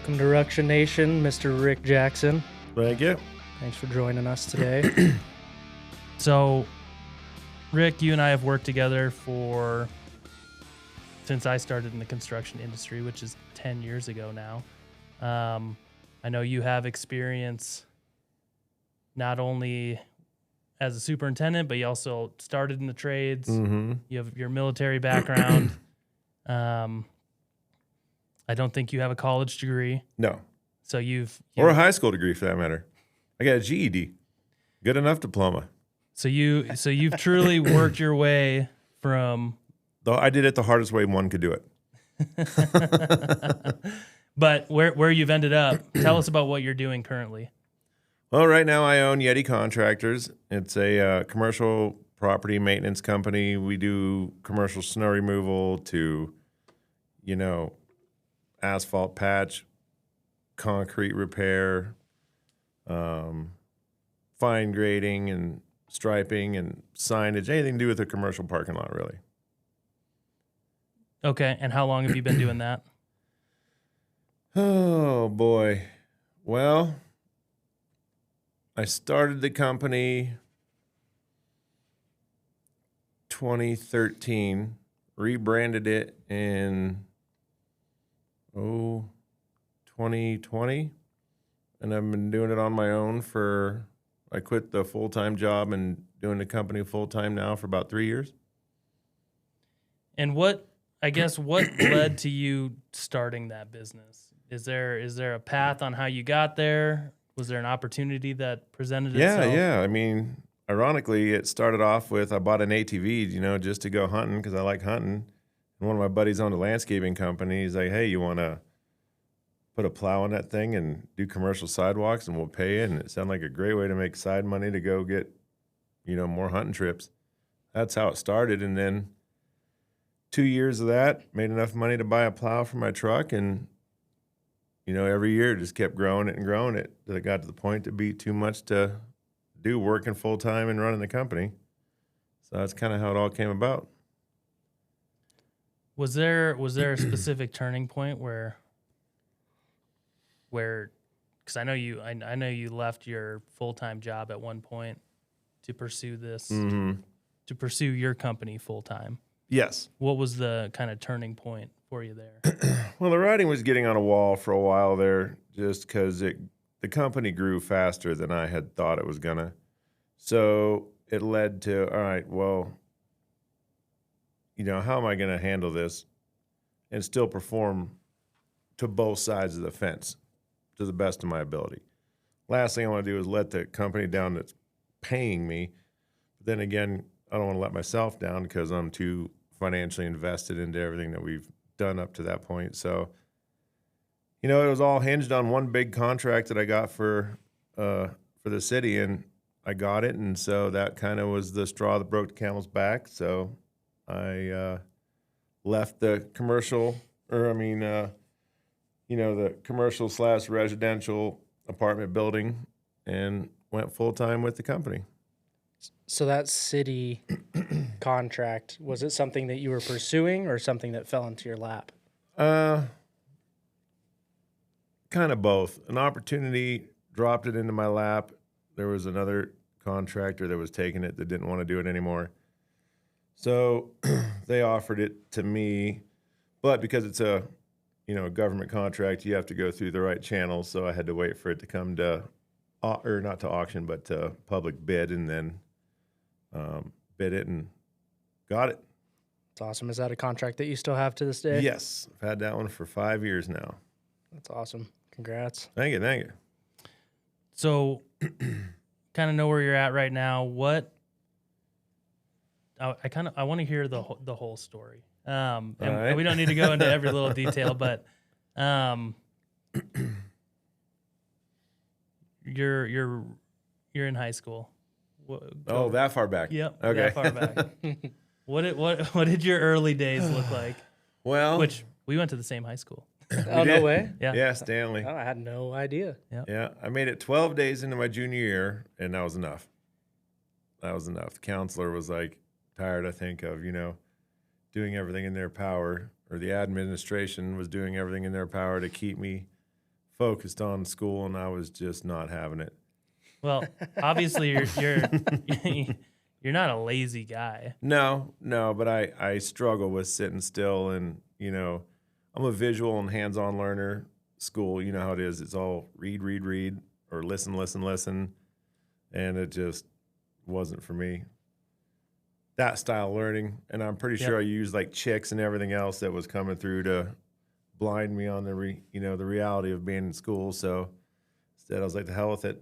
Welcome to Ruction Nation, Mr. Rick Jackson. Thank you. Thanks for joining us today. So, Rick, you and I have worked together since I started in the construction industry, which is 10 years ago now. I know you have experience not only as a superintendent, but you also started in the trades. Mm-hmm. You have your military background. I don't think you have a college degree. No. So Or a high school degree for that matter. I got a GED. Good enough diploma. So you've truly worked your way from. Though I did it the hardest way one could do it. But where you've ended up, tell us about what you're doing currently. Well, right now I own Yetti Contractors. It's a commercial property maintenance company. We do commercial snow removal to, asphalt patch, concrete repair, fine grading and striping and signage, anything to do with a commercial parking lot, really. Okay, and how long have you been doing that? Oh, boy. Well, I started the company 2013, rebranded it in 2020, and I've been doing it on my own I quit the full-time job and doing the company full-time now for about 3 years. And what led to you starting that business? Is there a path on how you got there? Was there an opportunity that presented itself? Yeah. I mean, ironically, it started off with I bought an ATV, just to go hunting because I like hunting. And one of my buddies owned a landscaping company. He's like, hey, you want to put a plow on that thing and do commercial sidewalks and we'll pay you? And it sounded like a great way to make side money to go get, more hunting trips. That's how it started. And then 2 years of that, made enough money to buy a plow for my truck. And, every year just kept growing it and growing it till it got to the point to be too much to do working full time and running the company. So that's kind of how it all came about. Was there a specific turning point where because I know you left your full-time job at one point to pursue this Mm-hmm. to pursue your company full-time. Yes. What was the kind of turning point for you there? Well, the writing was getting on a wall for a while there just because the company grew faster than I had thought it was going to. So it led to, all right, well, how am I going to handle this and still perform to both sides of the fence to the best of my ability? Last thing I want to do is let the company down that's paying me. But then again, I don't want to let myself down because I'm too financially invested into everything that we've done up to that point. So, it was all hinged on one big contract that I got for the city, and I got it. And so that kind of was the straw that broke the camel's back. So I left the commercial, the commercial/residential apartment building and went full-time with the company. So that city contract, was it something that you were pursuing or something that fell into your lap? Kind of both. An opportunity dropped it into my lap. There was another contractor that was taking it that didn't want to do it anymore. So they offered it to me, but because it's a government contract, you have to go through the right channels. So I had to wait for it to come to, or not to auction, but to public bid, and then bid it and got it. That's awesome. Is that a contract that you still have to this day? Yes, I've had that one for 5 years now. That's awesome. Congrats. Thank you. So, kind of know where you're at right now. What I want to hear the whole story. And right. we don't need to go into every little detail, but you're in high school. Oh, that far back. Yep. Okay. That far back. What did your early days look like? Well, Which we went to the same high school. Oh, no way? Yeah. Stanley. Oh, I had no idea. Yeah, I made it 12 days into my junior year, and that was enough. The counselor was like tired, I think, of, doing everything in their power, or the administration was doing everything in their power to keep me focused on school, and I was just not having it. Well, obviously you're you're not a lazy guy. No, but I struggle with sitting still, and I'm a visual and hands-on learner. School, you know how it is. It's all read, or listen, and it just wasn't for me. That style of learning, and I'm pretty sure I used like chicks and everything else that was coming through to blind me on the reality of being in school. So instead, I was like, the hell with it.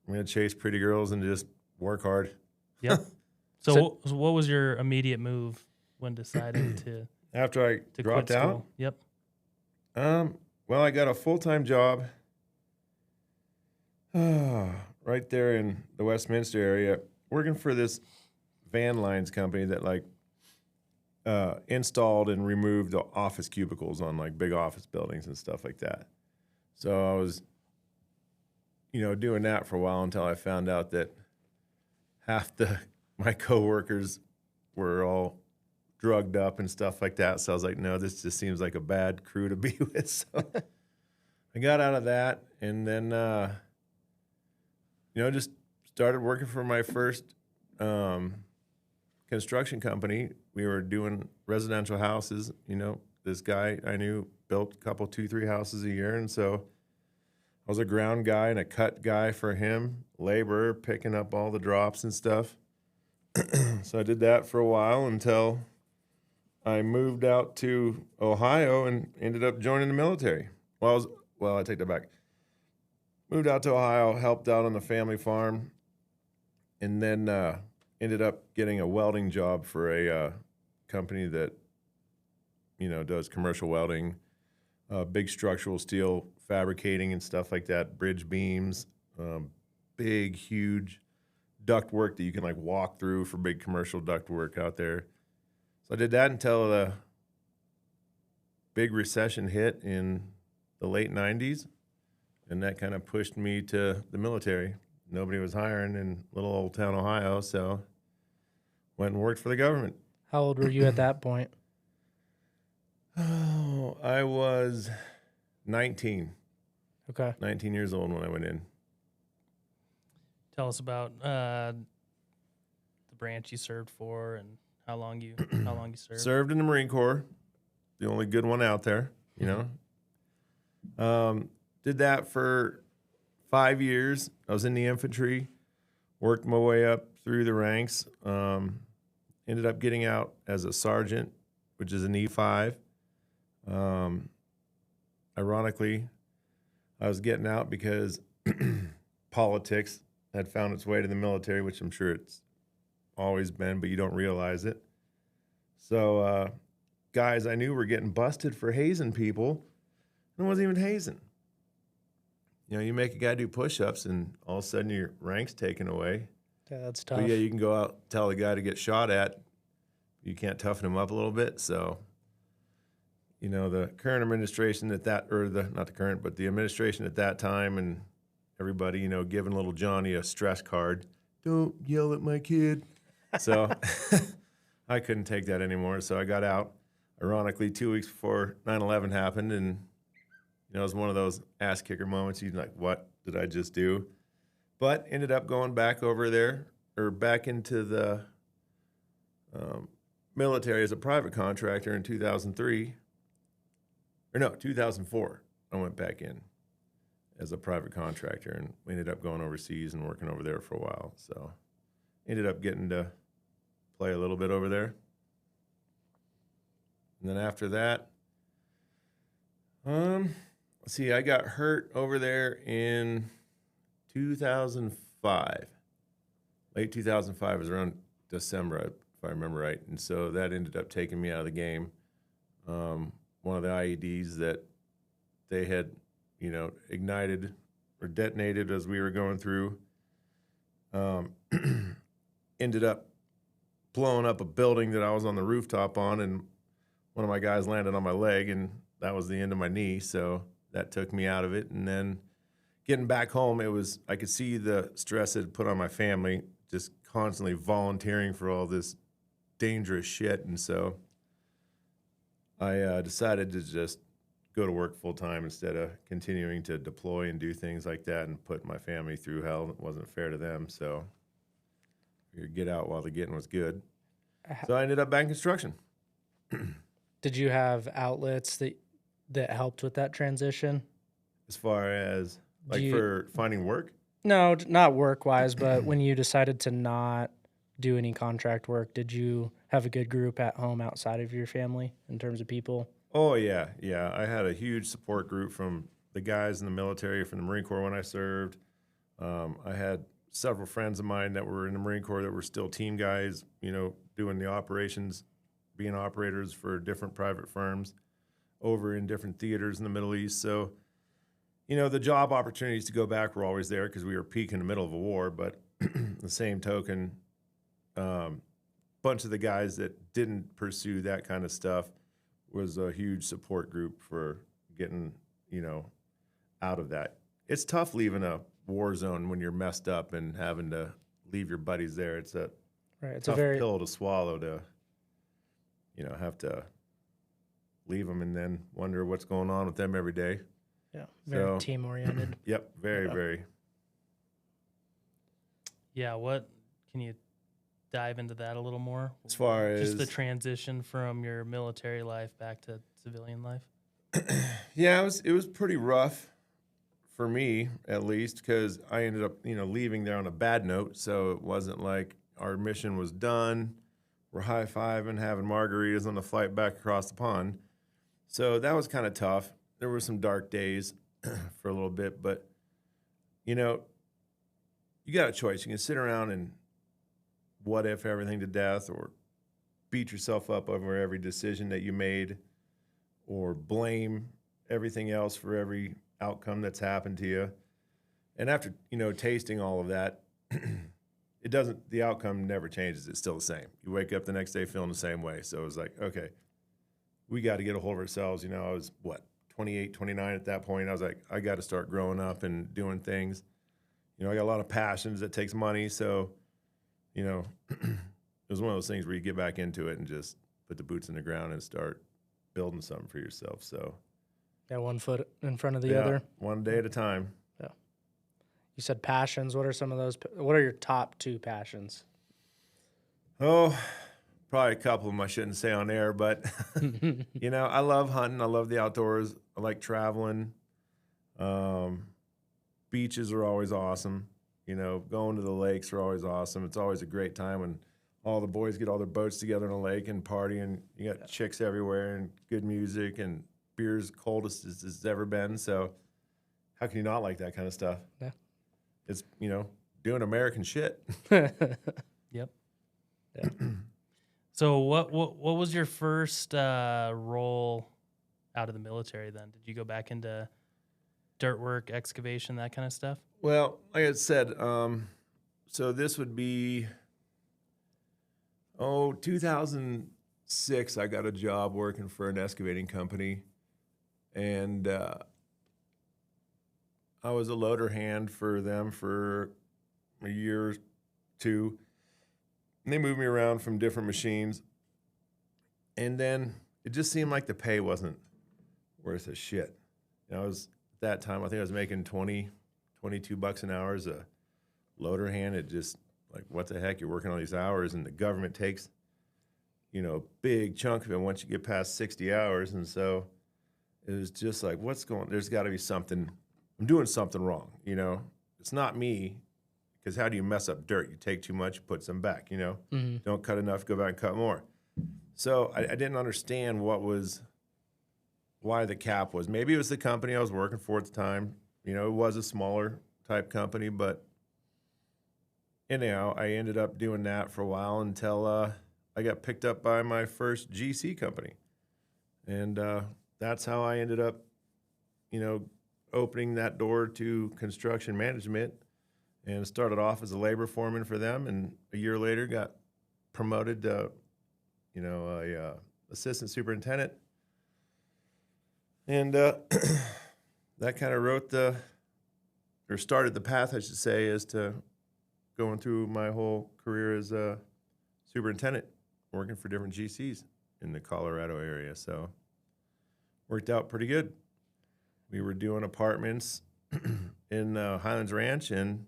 I'm gonna chase pretty girls and just work hard. Yep. So what was your immediate move when deciding to After I quit dropped school? out, Yep. well, I got a full-time job right there in the Westminster area, working for this van lines company that like installed and removed the office cubicles on like big office buildings and stuff like that. So I was, doing that for a while until I found out that half my coworkers were all drugged up and stuff like that. So I was like, no, this just seems like a bad crew to be with. So I got out of that, and then just started working for my first construction company. We were doing residential houses. This guy I knew built a couple, 2-3 houses a year, and so I was a ground guy and a cut guy for him, labor, picking up all the drops and stuff. So I did that for a while until I moved out to Ohio and ended up joining the military. Well, I take that back. Moved out to Ohio, helped out on the family farm, and then ended up getting a welding job for a company that, does commercial welding, big structural steel fabricating and stuff like that, bridge beams, big, huge duct work that you can like walk through for big commercial duct work out there. So I did that until the big recession hit in the late 90s, and that kind of pushed me to the military. Nobody was hiring in little old town Ohio, so went and worked for the government. How old were you at that point? Oh, I was 19. Okay. 19 years old when I went in. Tell us about the branch you served for and how long you served. Served in the Marine Corps, the only good one out there, Did that for 5 years. I was in the infantry, worked my way up through the ranks, ended up getting out as a sergeant, which is an E5. Ironically, I was getting out because politics had found its way to the military, which I'm sure it's always been, but you don't realize it. So guys I knew were getting busted for hazing people, and it wasn't even hazing. You make a guy do push-ups, and all of a sudden your rank's taken away. Yeah, that's tough. But yeah, you can go out, tell the guy to get shot at. You can't toughen him up a little bit. So, the current administration not the current, but the administration at that time, and everybody, giving little Johnny a stress card. Don't yell at my kid. So I couldn't take that anymore. So I got out, ironically, 2 weeks before 9/11 happened. And, it was one of those ass kicker moments. You're like, what did I just do? But ended up going back over there, or back into the military as a private contractor in 2003. 2004. I went back in as a private contractor, and we ended up going overseas and working over there for a while. So ended up getting to play a little bit over there. And then after that, I got hurt over there in 2005. Late 2005 was around December, if I remember right. And so that ended up taking me out of the game. One of the IEDs that they had, ignited or detonated as we were going through, ended up blowing up a building that I was on the rooftop on, and one of my guys landed on my leg, and that was the end of my knee. So that took me out of it. And then getting back home, I could see the stress it put on my family, just constantly volunteering for all this dangerous shit. And so I decided to just go to work full time instead of continuing to deploy and do things like that and put my family through hell. It wasn't fair to them. So you get out while the getting was good. So I ended up back in construction. Did you have outlets that helped with that transition? As far as like you- for finding work, No, not work wise, but when you decided to not do any contract work, did you have a good group at home outside of your family in terms of people? oh yeah, yeah. I had a huge support group from the guys in the military, from the Marine Corps when I served. I had several friends of mine that were in the Marine Corps that were still team guys, you know, doing the operations, being operators for different private firms over in different theaters in the Middle East. So, you know, the job opportunities to go back were always there because we were peak in the middle of a war. But the same token, bunch of the guys that didn't pursue that kind of stuff was a huge support group for getting, you know, out of that. It's tough leaving a war zone when you're messed up and having to leave your buddies there. It's a Right. It's tough a very pill to swallow to, you know, have to leave them and then wonder what's going on with them every day. very So- team oriented. Yep, very, Yeah. very. Yeah, what can you dive into that a little more? As far as Just the transition from your military life back to civilian life. yeah, it was pretty rough for me at least because I ended up, you know, leaving there on a bad note. So it wasn't like our mission was done. We're high fiving, having margaritas on the flight back across the pond. So that was kind of tough. There were some dark days for a little bit, but you know, you got a choice. You can sit around and what if everything to death, or beat yourself up over every decision that you made, or blame everything else for every outcome that's happened to you. And after, you know, tasting all of that, the outcome never changes. It's still the same. You wake up the next day feeling the same way. So it was like, okay, we got to get a hold of ourselves. You know, I was 28, 29 at that point. I was like, I got to start growing up and doing things. You know, I got a lot of passions that takes money. So, you know, it was one of those things where you get back into it and just put the boots in the ground and start building something for yourself. So, Yeah, one foot in front of the yeah, other. one day at a time. You said passions. What are some of those? What are your top two passions? Oh, probably a couple of them I shouldn't say on air, but you know, I love hunting. I love the outdoors. I like traveling. Beaches are always awesome. You know, going to the lakes are always awesome. It's always a great time when all the boys get all their boats together on a lake and party, and you got chicks everywhere and good music and beer's coldest as it's ever been. So how can you not like that kind of stuff? Yeah. It's, you know, doing American shit. Yep. Yeah. So what was your first role out of the military then? Did you go back into dirt work, excavation, that kind of stuff? Well, like I said, so this would be, 2006. I got a job working for an excavating company, and I was a loader hand for them for a year or two. And they moved me around from different machines, and then it just seemed like the pay wasn't worth a shit. You know, I was at that time, I think I was making $22 an hour as a loader hand. It just like, what the heck? You're working all these hours, and the government takes, you know, a big chunk of it once you get past 60 hours. And so it was just like, there's got to be something. I'm doing something wrong, you know. It's not me, because how do you mess up dirt? You take too much, put some back, you know. Mm-hmm. Don't cut enough, go back and cut more. So I didn't understand why the cap was. Maybe it was the company I was working for at the time. You know, it was a smaller type company, but anyhow, I ended up doing that for a while until I got picked up by my first GC company. And that's how I ended up, you know, opening that door to construction management, and started off as a labor foreman for them. And a year later got promoted to, you know, a assistant superintendent. And that kind of started the path, I should say, as to going through my whole career as a superintendent, working for different GCs in the Colorado area. So worked out pretty good. We were doing apartments in Highlands Ranch, and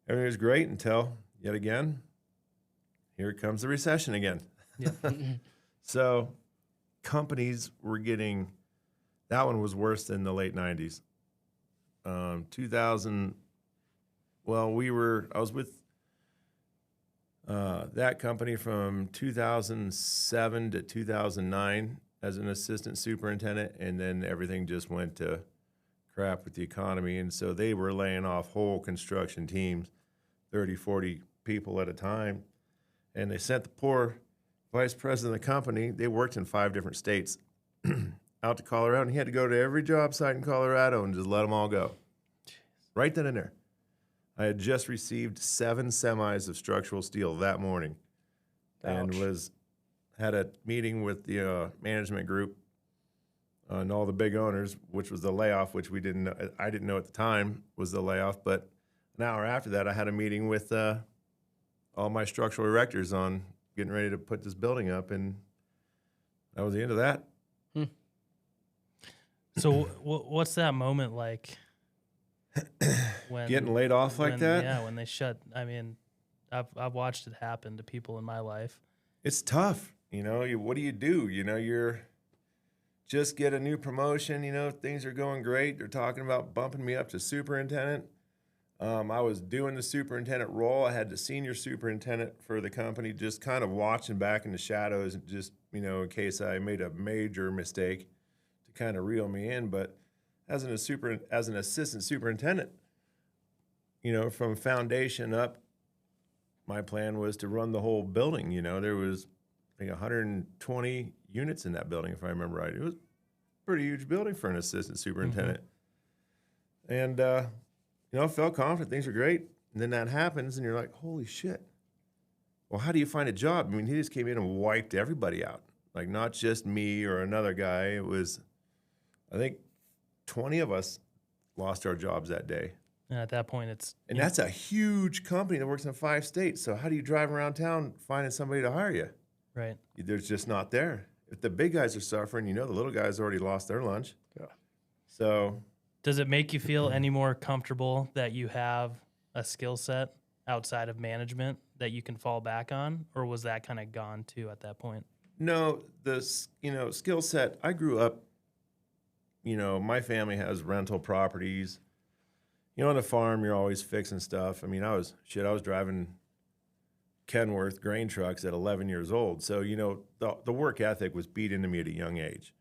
everything was great until, yet again, here comes the recession again. Yep. So companies were getting, that one was worse than the late 90s. 2000, well, I was with that company from 2007 to 2009 as an assistant superintendent, and then everything just went to crap with the economy. And so they were laying off whole construction teams, 30, 40 people at a time. And they sent the poor vice president of the company, they worked in 5 different states, out to Colorado, and he had to go to every job site in Colorado and just let them all go. Right then and there. I had just received 7 semis of structural steel that morning, and had a meeting with the management group and all the big owners, which was the layoff, which I didn't know at the time was the layoff. But an hour after that, I had a meeting with all my structural erectors on getting ready to put this building up, and that was the end of that. So what's that moment like? When Getting laid off like that? Yeah, when they shut. I mean, I've watched it happen to people in my life. It's tough. What do? You're just get a new promotion. Things are going great. They're talking about bumping me up to superintendent. I was doing the superintendent role. I had the senior superintendent for the company, just kind of watching back in the shadows, and just, in case I made a major mistake, to kind of reel me in. But as an assistant superintendent, from foundation up, my plan was to run the whole building. There was, I think, 120 units in that building, if I remember right. It was a pretty huge building for an assistant superintendent. And, I felt confident, things were great. And then that happens, and you're like, holy shit. Well, how do you find a job? I mean, he just came in and wiped everybody out. Like, not just me or another guy. It was, I think, 20 of us lost our jobs that day. And at that point, and that's a huge company that works in 5 states. So how do you drive around town finding somebody to hire you? Right. There's just not there. If the big guys are suffering, the little guys already lost their lunch. Yeah. So does it make you feel any more comfortable that you have a skill set outside of management that you can fall back on, or was that kind of gone too at that point? No, the skill set. I grew up. My family has rental properties. On a farm, you're always fixing stuff. I mean, I was driving Kenworth grain trucks at 11 years old. So, the work ethic was beat into me at a young age.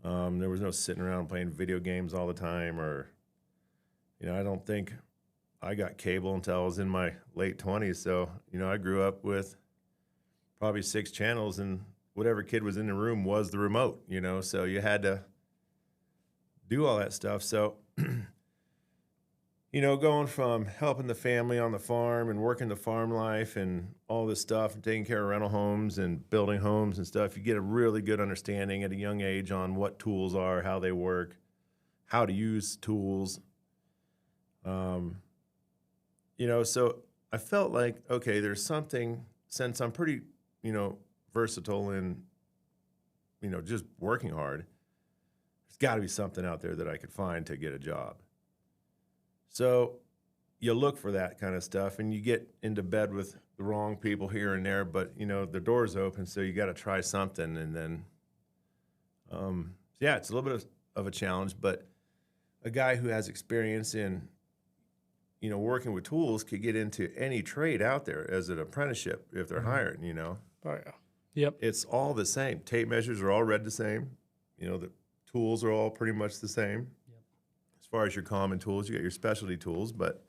There was no sitting around playing video games all the time, or, I don't think I got cable until I was in my late 20s. So, I grew up with probably 6 channels, and whatever kid was in the room was the remote, so you had to do all that stuff. So, going from helping the family on the farm and working the farm life and all this stuff and taking care of rental homes and building homes and stuff, you get a really good understanding at a young age on what tools are, how they work, how to use tools. So I felt like, okay, there's something, since I'm pretty, versatile and, just working hard, there's got to be something out there that I could find to get a job. So you look for that kind of stuff, and you get into bed with the wrong people here and there, but, the door's open, so you got to try something. And then, it's a little bit of a challenge, but a guy who has experience in, working with tools could get into any trade out there as an apprenticeship if they're hired, Oh, yeah. Yep. It's all the same. Tape measures are all read the same. The tools are all pretty much the same. As far as your common tools, you got your specialty tools, but,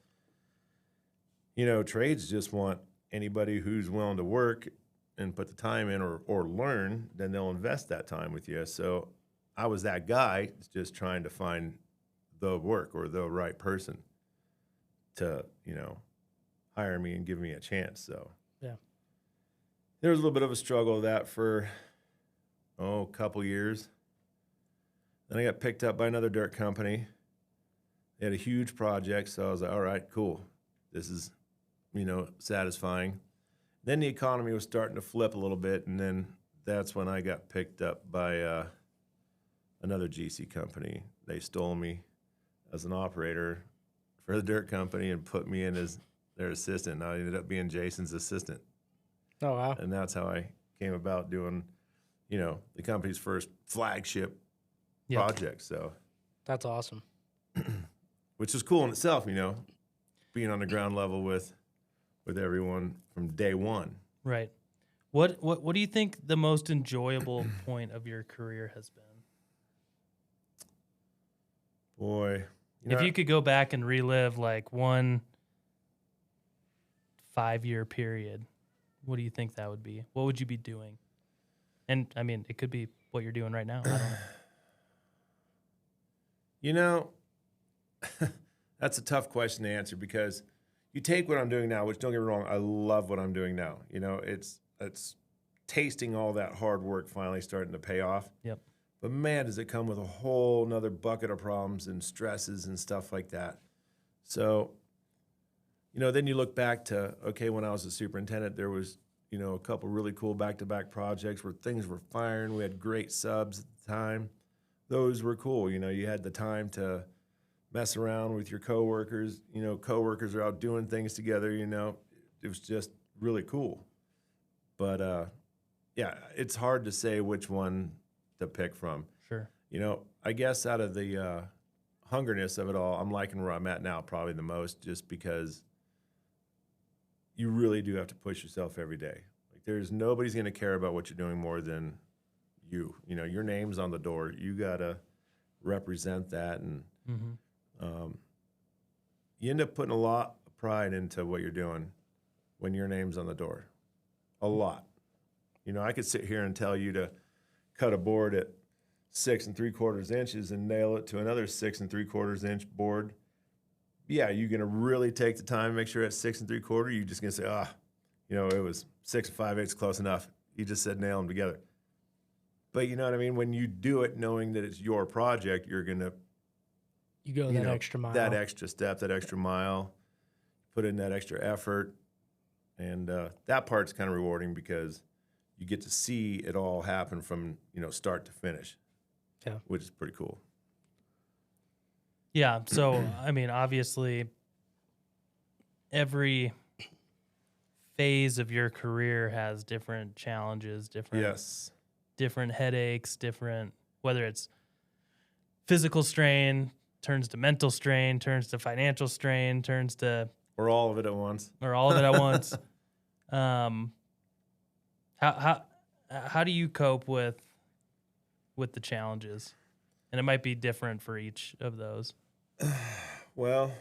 trades just want anybody who's willing to work and put the time in or learn, then they'll invest that time with you. So I was that guy just trying to find the work or the right person to, hire me and give me a chance. So Yeah. there was a little bit of a struggle with that for, a couple years. Then I got picked up by another dirt company. They had a huge project, so I was like, all right, cool. This is, satisfying. Then the economy was starting to flip a little bit, and then that's when I got picked up by another GC company, they stole me as an operator for the dirt company and put me in as their assistant. And I ended up being Jason's assistant. Oh, wow. And that's how I came about doing, the company's first flagship Yep. project. So, That's awesome. which is cool in itself, being on the ground level with everyone from day one. Right. What do you think the most enjoyable point of your career has been? Boy, If you could go back and relive like one 5-year period, what do you think that would be? What would you be doing? And I mean, it could be what you're doing right now. I don't know. That's a tough question to answer because you take what I'm doing now, which don't get me wrong, I love what I'm doing now. It's tasting all that hard work finally starting to pay off. Yep. But man, does it come with a whole nother bucket of problems and stresses and stuff like that. So, then you look back to, okay, when I was a superintendent, there was, a couple really cool back-to-back projects where things were firing. We had great subs at the time. Those were cool. You had the time to mess around with your coworkers. Coworkers are out doing things together. It was just really cool. But yeah, it's hard to say which one to pick from. Sure. I guess out of the hungerness of it all, I'm liking where I'm at now probably the most, just because you really do have to push yourself every day. Like nobody's going to care about what you're doing more than you. Your name's on the door. You got to represent that, and you end up putting a lot of pride into what you're doing when your name's on the door. A lot. I could sit here and tell you to cut a board at 6 3/4 inches and nail it to another 6 3/4 inch board. Yeah, you're gonna really take the time to make sure it's 6 3/4. You're just gonna say, it was 6 5/8 close enough. You just said nail them together. But you know what I mean? When you do it knowing that it's your project, you're gonna You go that extra mile. that extra step, that extra mile, put in that extra effort, and that part's kind of rewarding because you get to see it all happen from start to finish. Yeah. Which is pretty cool. Yeah. So, I mean, obviously, every phase of your career has different challenges, different headaches, whether it's physical strain, turns to mental strain, turns to financial strain, turns to Or all of it at once. How do you cope with the challenges? And it might be different for each of those. Well,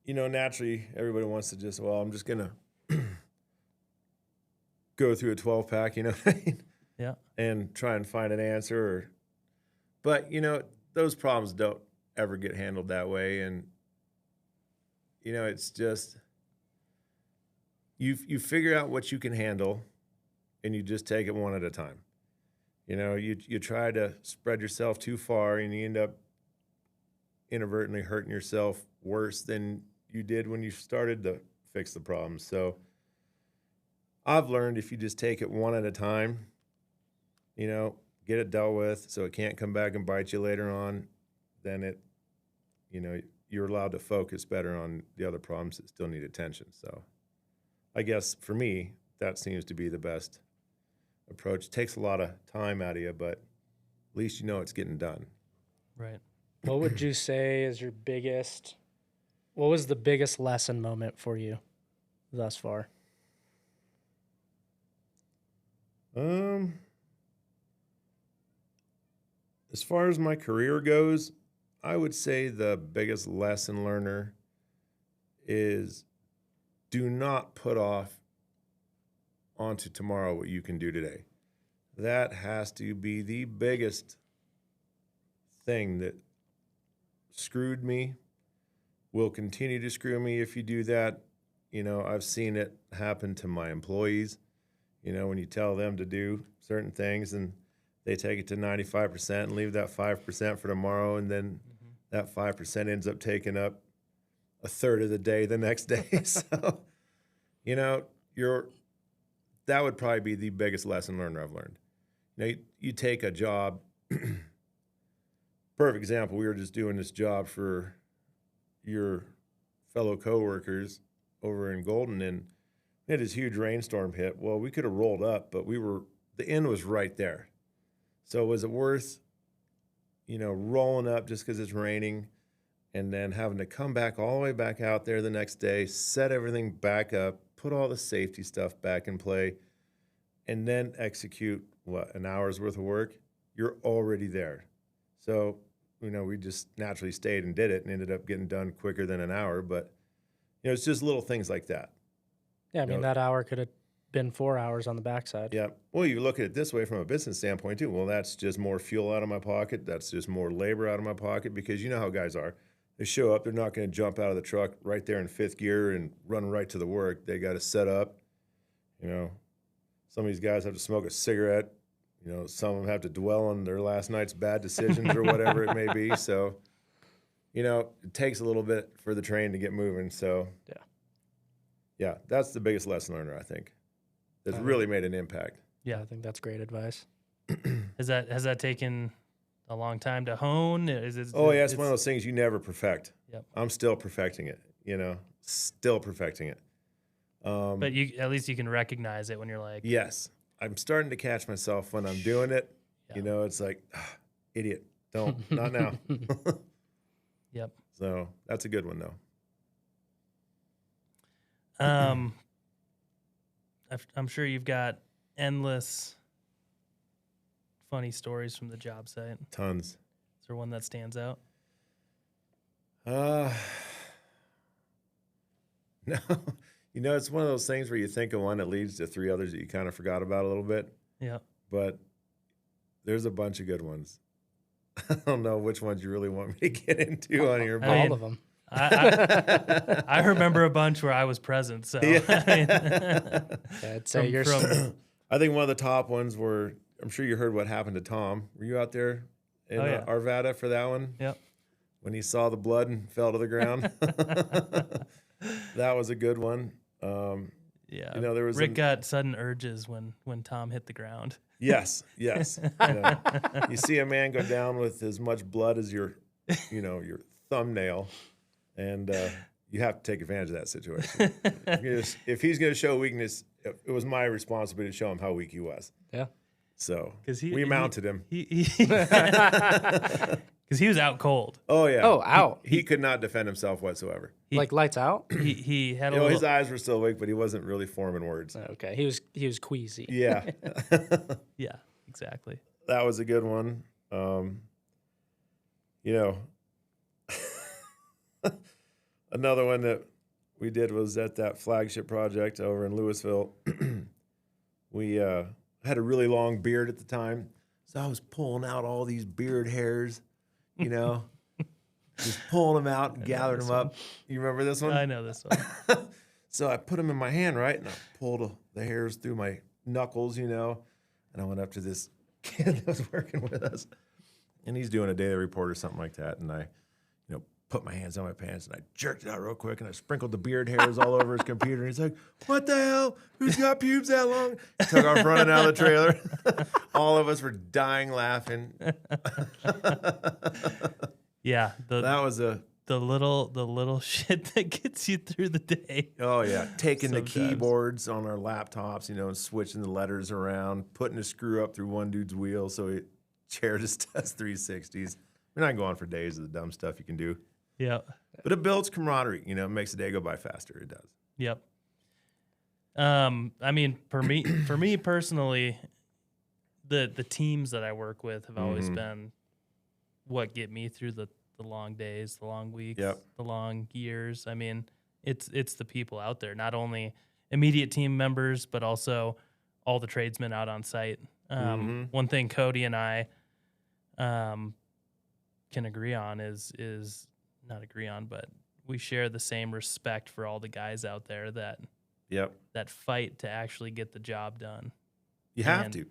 naturally, everybody wants to just, I'm just going to go through a 12-pack, Yeah. and try and find an answer. But, those problems don't ever get handled that way. And, it's just, you figure out what you can handle, and you just take it one at a time. You try to spread yourself too far, and you end up inadvertently hurting yourself worse than you did when you started to fix the problem. So I've learned if you just take it one at a time, get it dealt with so it can't come back and bite you later on, then you're allowed to focus better on the other problems that still need attention. So I guess for me, that seems to be the best approach. It takes a lot of time out of you, but at least it's getting done. Right. What would you say is what was the biggest lesson moment for you thus far? As far as my career goes, I would say the biggest lesson learner is do not put off onto tomorrow what you can do today. That has to be the biggest thing that screwed me, will continue to screw me if you do that. I've seen it happen to my employees, when you tell them to do certain things and they take it to 95% and leave that 5% for tomorrow, and then that 5% ends up taking up a third of the day the next day. So, that would probably be the biggest lesson learner I've learned. You take a job perfect example. We were just doing this job for your fellow coworkers over in Golden, and we had this huge rainstorm hit. Well, we could have rolled up, but the end was right there. So was it worth, rolling up just because it's raining and then having to come back all the way back out there the next day, set everything back up, put all the safety stuff back in play, and then execute, an hour's worth of work? You're already there. So, we just naturally stayed and did it and ended up getting done quicker than an hour. But, it's just little things like that. Yeah, I mean, that hour could have been 4 hours on the backside. Yeah. Well, you look at it this way from a business standpoint, too. Well, that's just more fuel out of my pocket. That's just more labor out of my pocket, because you know how guys are. They show up, they're not going to jump out of the truck right there in fifth gear and run right to the work. They got to set up. Some of these guys have to smoke a cigarette. Some of them have to dwell on their last night's bad decisions or whatever it may be. So, it takes a little bit for the train to get moving. So, yeah, that's the biggest lesson learner, I think. That's really made an impact. Yeah, I think that's great advice. Has that taken a long time to hone? It's one of those things you never perfect. Yep. I'm still perfecting it, still perfecting it. But at least you can recognize it when you're like, yes, I'm starting to catch myself when I'm doing it. Yeah. It's like, idiot, don't, not now. Yep. So that's a good one, though. I'm sure you've got endless funny stories from the job site. Tons. Is there one that stands out? No. It's one of those things where you think of one that leads to three others that you kind of forgot about a little bit. Yeah. But there's a bunch of good ones. I don't know which ones you really want me to get into on here. All of them. I remember a bunch where I was present. So Yeah, I'd say you're I think one of the top ones were, I'm sure you heard what happened to Tom. Were you out there in Arvada for that one? Yep. When he saw the blood and fell to the ground. That was a good one. Yeah. There was Rick got sudden urges when Tom hit the ground. Yes. You see a man go down with as much blood as your thumbnail, and you have to take advantage of that situation. If he's going to show weakness, it was my responsibility to show him how weak he was. Yeah. So we mounted him. Because he was out cold. Oh, yeah. Oh, out. He could not defend himself whatsoever. Like lights out? He had a little... his eyes were still awake, but he wasn't really forming words. Okay. He was queasy. Yeah. Yeah, exactly. That was a good one. Another one that we did was at that flagship project over in Louisville. We had a really long beard at the time, so I was pulling out all these beard hairs, just pulling them out and gathering them up. You remember this one? I know this one. So I put them in my hand, right, and I pulled the hairs through my knuckles, and I went up to this kid that was working with us, and he's doing a daily report or something like that, and I, put my hands on my pants, and I jerked it out real quick, and I sprinkled the beard hairs all over his computer, and he's like, "What the hell? Who's got pubes that long?" He took off running out of the trailer. All of us were dying laughing. Yeah. That was the little shit that gets you through the day. Oh, yeah. Taking Sometimes. the keyboards on our laptops, and switching the letters around, putting a screw up through one dude's wheel so it chair just does 360s. We're not going for days of the dumb stuff you can do. Yeah. But it builds camaraderie. It makes the day go by faster. It does. Yep. I mean, for me personally, the teams that I work with have always been what get me through the long days, the long weeks, the long years. I mean, it's the people out there, not only immediate team members, but also all the tradesmen out on site. One thing Cody and I can agree on is not agree on, but we share the same respect for all the guys out there that fight to actually get the job done. You have to.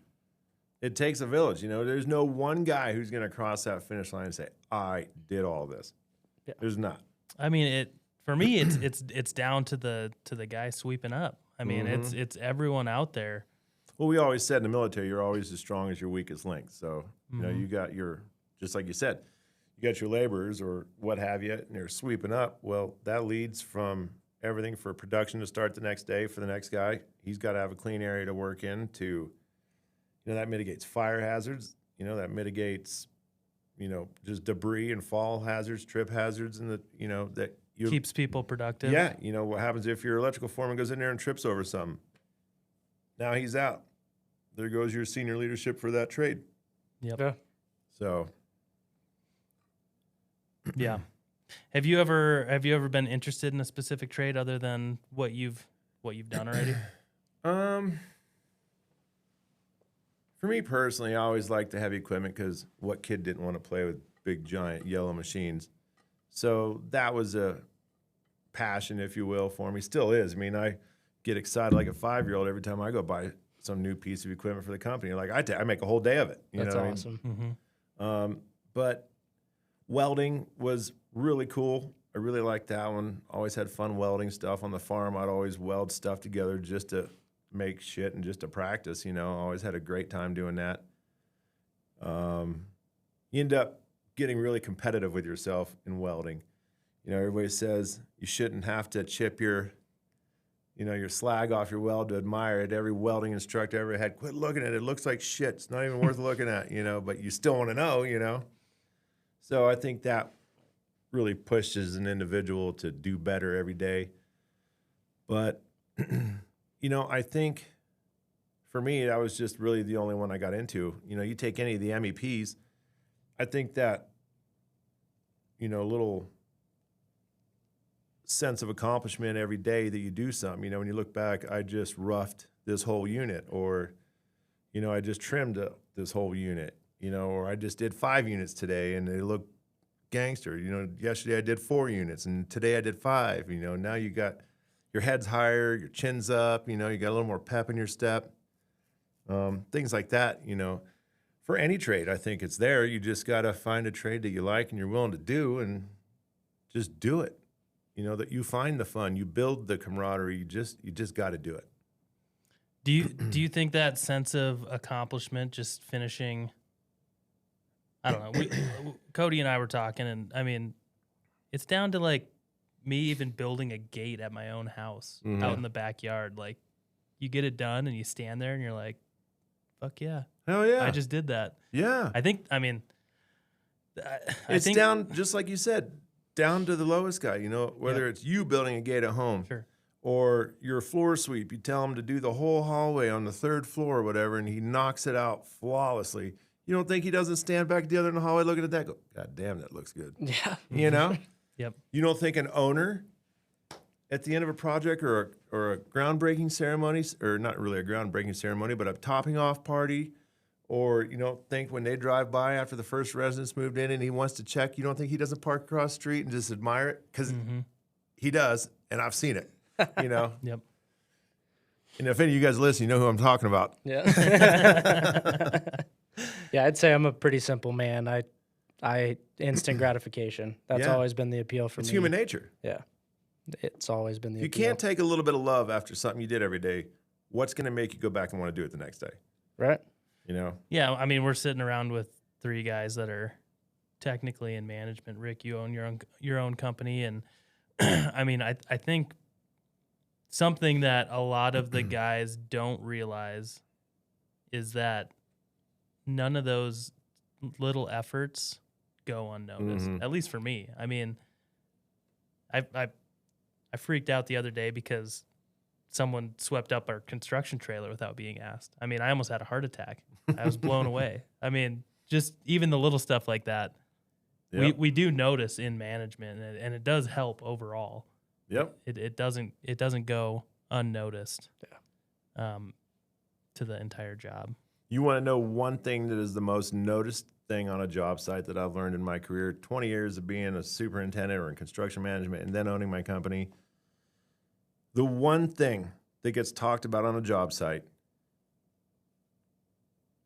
It takes a village. There's no one guy who's going to cross that finish line and say, "I did all this." Yeah. There's not. I mean, for me, it's down to the guy sweeping up. I mean, it's everyone out there. Well, we always said in the military, you're always as strong as your weakest link. So You know, you got your, just like you said, you got your laborers or what have you, and they're sweeping up. Well, that leads from everything for production to start the next day for the next guy. He's got to have a clean area to work in to, you know, that mitigates fire hazards. You know, that mitigates, you know, just debris and fall hazards, trip hazards, and the, you know, that you Keeps people productive. Yeah, you know, what happens if your electrical foreman goes in there and trips over something? Now he's out. There goes your senior leadership for that trade. Yep. Yeah. So, Yeah. Have you ever been interested in a specific trade other than what you've done already? For me personally, I always liked the heavy equipment because what kid didn't want to play with big, giant yellow machines? So that was a passion, if you will, for me. Still is. I mean, I get excited like a 5-year-old every time I go buy some new piece of equipment for the company. Like I make a whole day of it. You That's know what awesome. I mean? But welding was really cool. I really liked that one. Always had fun welding stuff on the farm. I'd always weld stuff together just to make shit and just to practice, you know. Always had a great time doing that. You end up getting really competitive with yourself in welding. You know, everybody says you shouldn't have to chip your, you know, your slag off your weld to admire it. Every welding instructor I ever had, quit looking at it. It looks like shit. It's not even worth looking at, you know, but you still want to know, you know. So I think that really pushes an individual to do better every day. But, you know, I think for me, that was just really the only one I got into. You know, you take any of the MEPs, I think that, you know, little sense of accomplishment every day that you do something. You know, when you look back, I just roughed this whole unit, or, you know, I just trimmed this whole unit, you know, or I just did 5 units today and they look gangster. You know, yesterday I did 4 units and today I did 5. You know, now you got your head's higher, your chin's up, you know, you got a little more pep in your step. Things like that, you know. For any trade, I think it's there. You just got to find a trade that you like and you're willing to do and just do it. You know, that you find the fun, you build the camaraderie, you just got to do it. Do you think that sense of accomplishment, just finishing? I don't know. Cody and I were talking, and I mean, it's down to like me even building a gate at my own house out in the backyard. Like, you get it done, and you stand there, and you're like, "Fuck yeah, Hell yeah, I just did that." yeah. I think. I mean, I It's think down, just like you said, down to the lowest guy. You know, whether it's you building a gate at home, Sure. or your floor sweep, you tell him to do the whole hallway on the 3rd floor or whatever, and he knocks it out flawlessly. You don't think he doesn't stand back the other in the hallway looking at that, go, God damn, that looks good. Yeah. You know? Yep. You don't think an owner at the end of a project or a groundbreaking ceremony, or not really a groundbreaking ceremony, but a topping off party, or you don't think when they drive by after the first residents moved in and he wants to check, you don't think he doesn't park across the street and just admire it? Because he does, and I've seen it, you know? Yep. And if any of you guys listen, you know who I'm talking about. Yeah. Yeah, I'd say I'm a pretty simple man. I instant gratification. That's Yeah. always been the appeal for It's me. human nature. Yeah. It's always been the You appeal. can't take a little bit of love after something you did every day. What's going to make you go back and want to do it the next day? Right? You know? Yeah, I mean, we're sitting around with 3 guys that are technically in management. Rick, you own your own company, and I mean, I think something that a lot of the guys don't realize is that none of those little efforts go unnoticed. At least for me. I mean, I freaked out the other day because someone swept up our construction trailer without being asked. I mean, I almost had a heart attack. I was blown away. I mean, just even the little stuff like that, Yep. we do notice in management, and it does help overall. Yep. It doesn't go unnoticed. To the entire job. You want to know one thing that is the most noticed thing on a job site that I've learned in my career, 20 years of being a superintendent or in construction management and then owning my company. The one thing that gets talked about on a job site,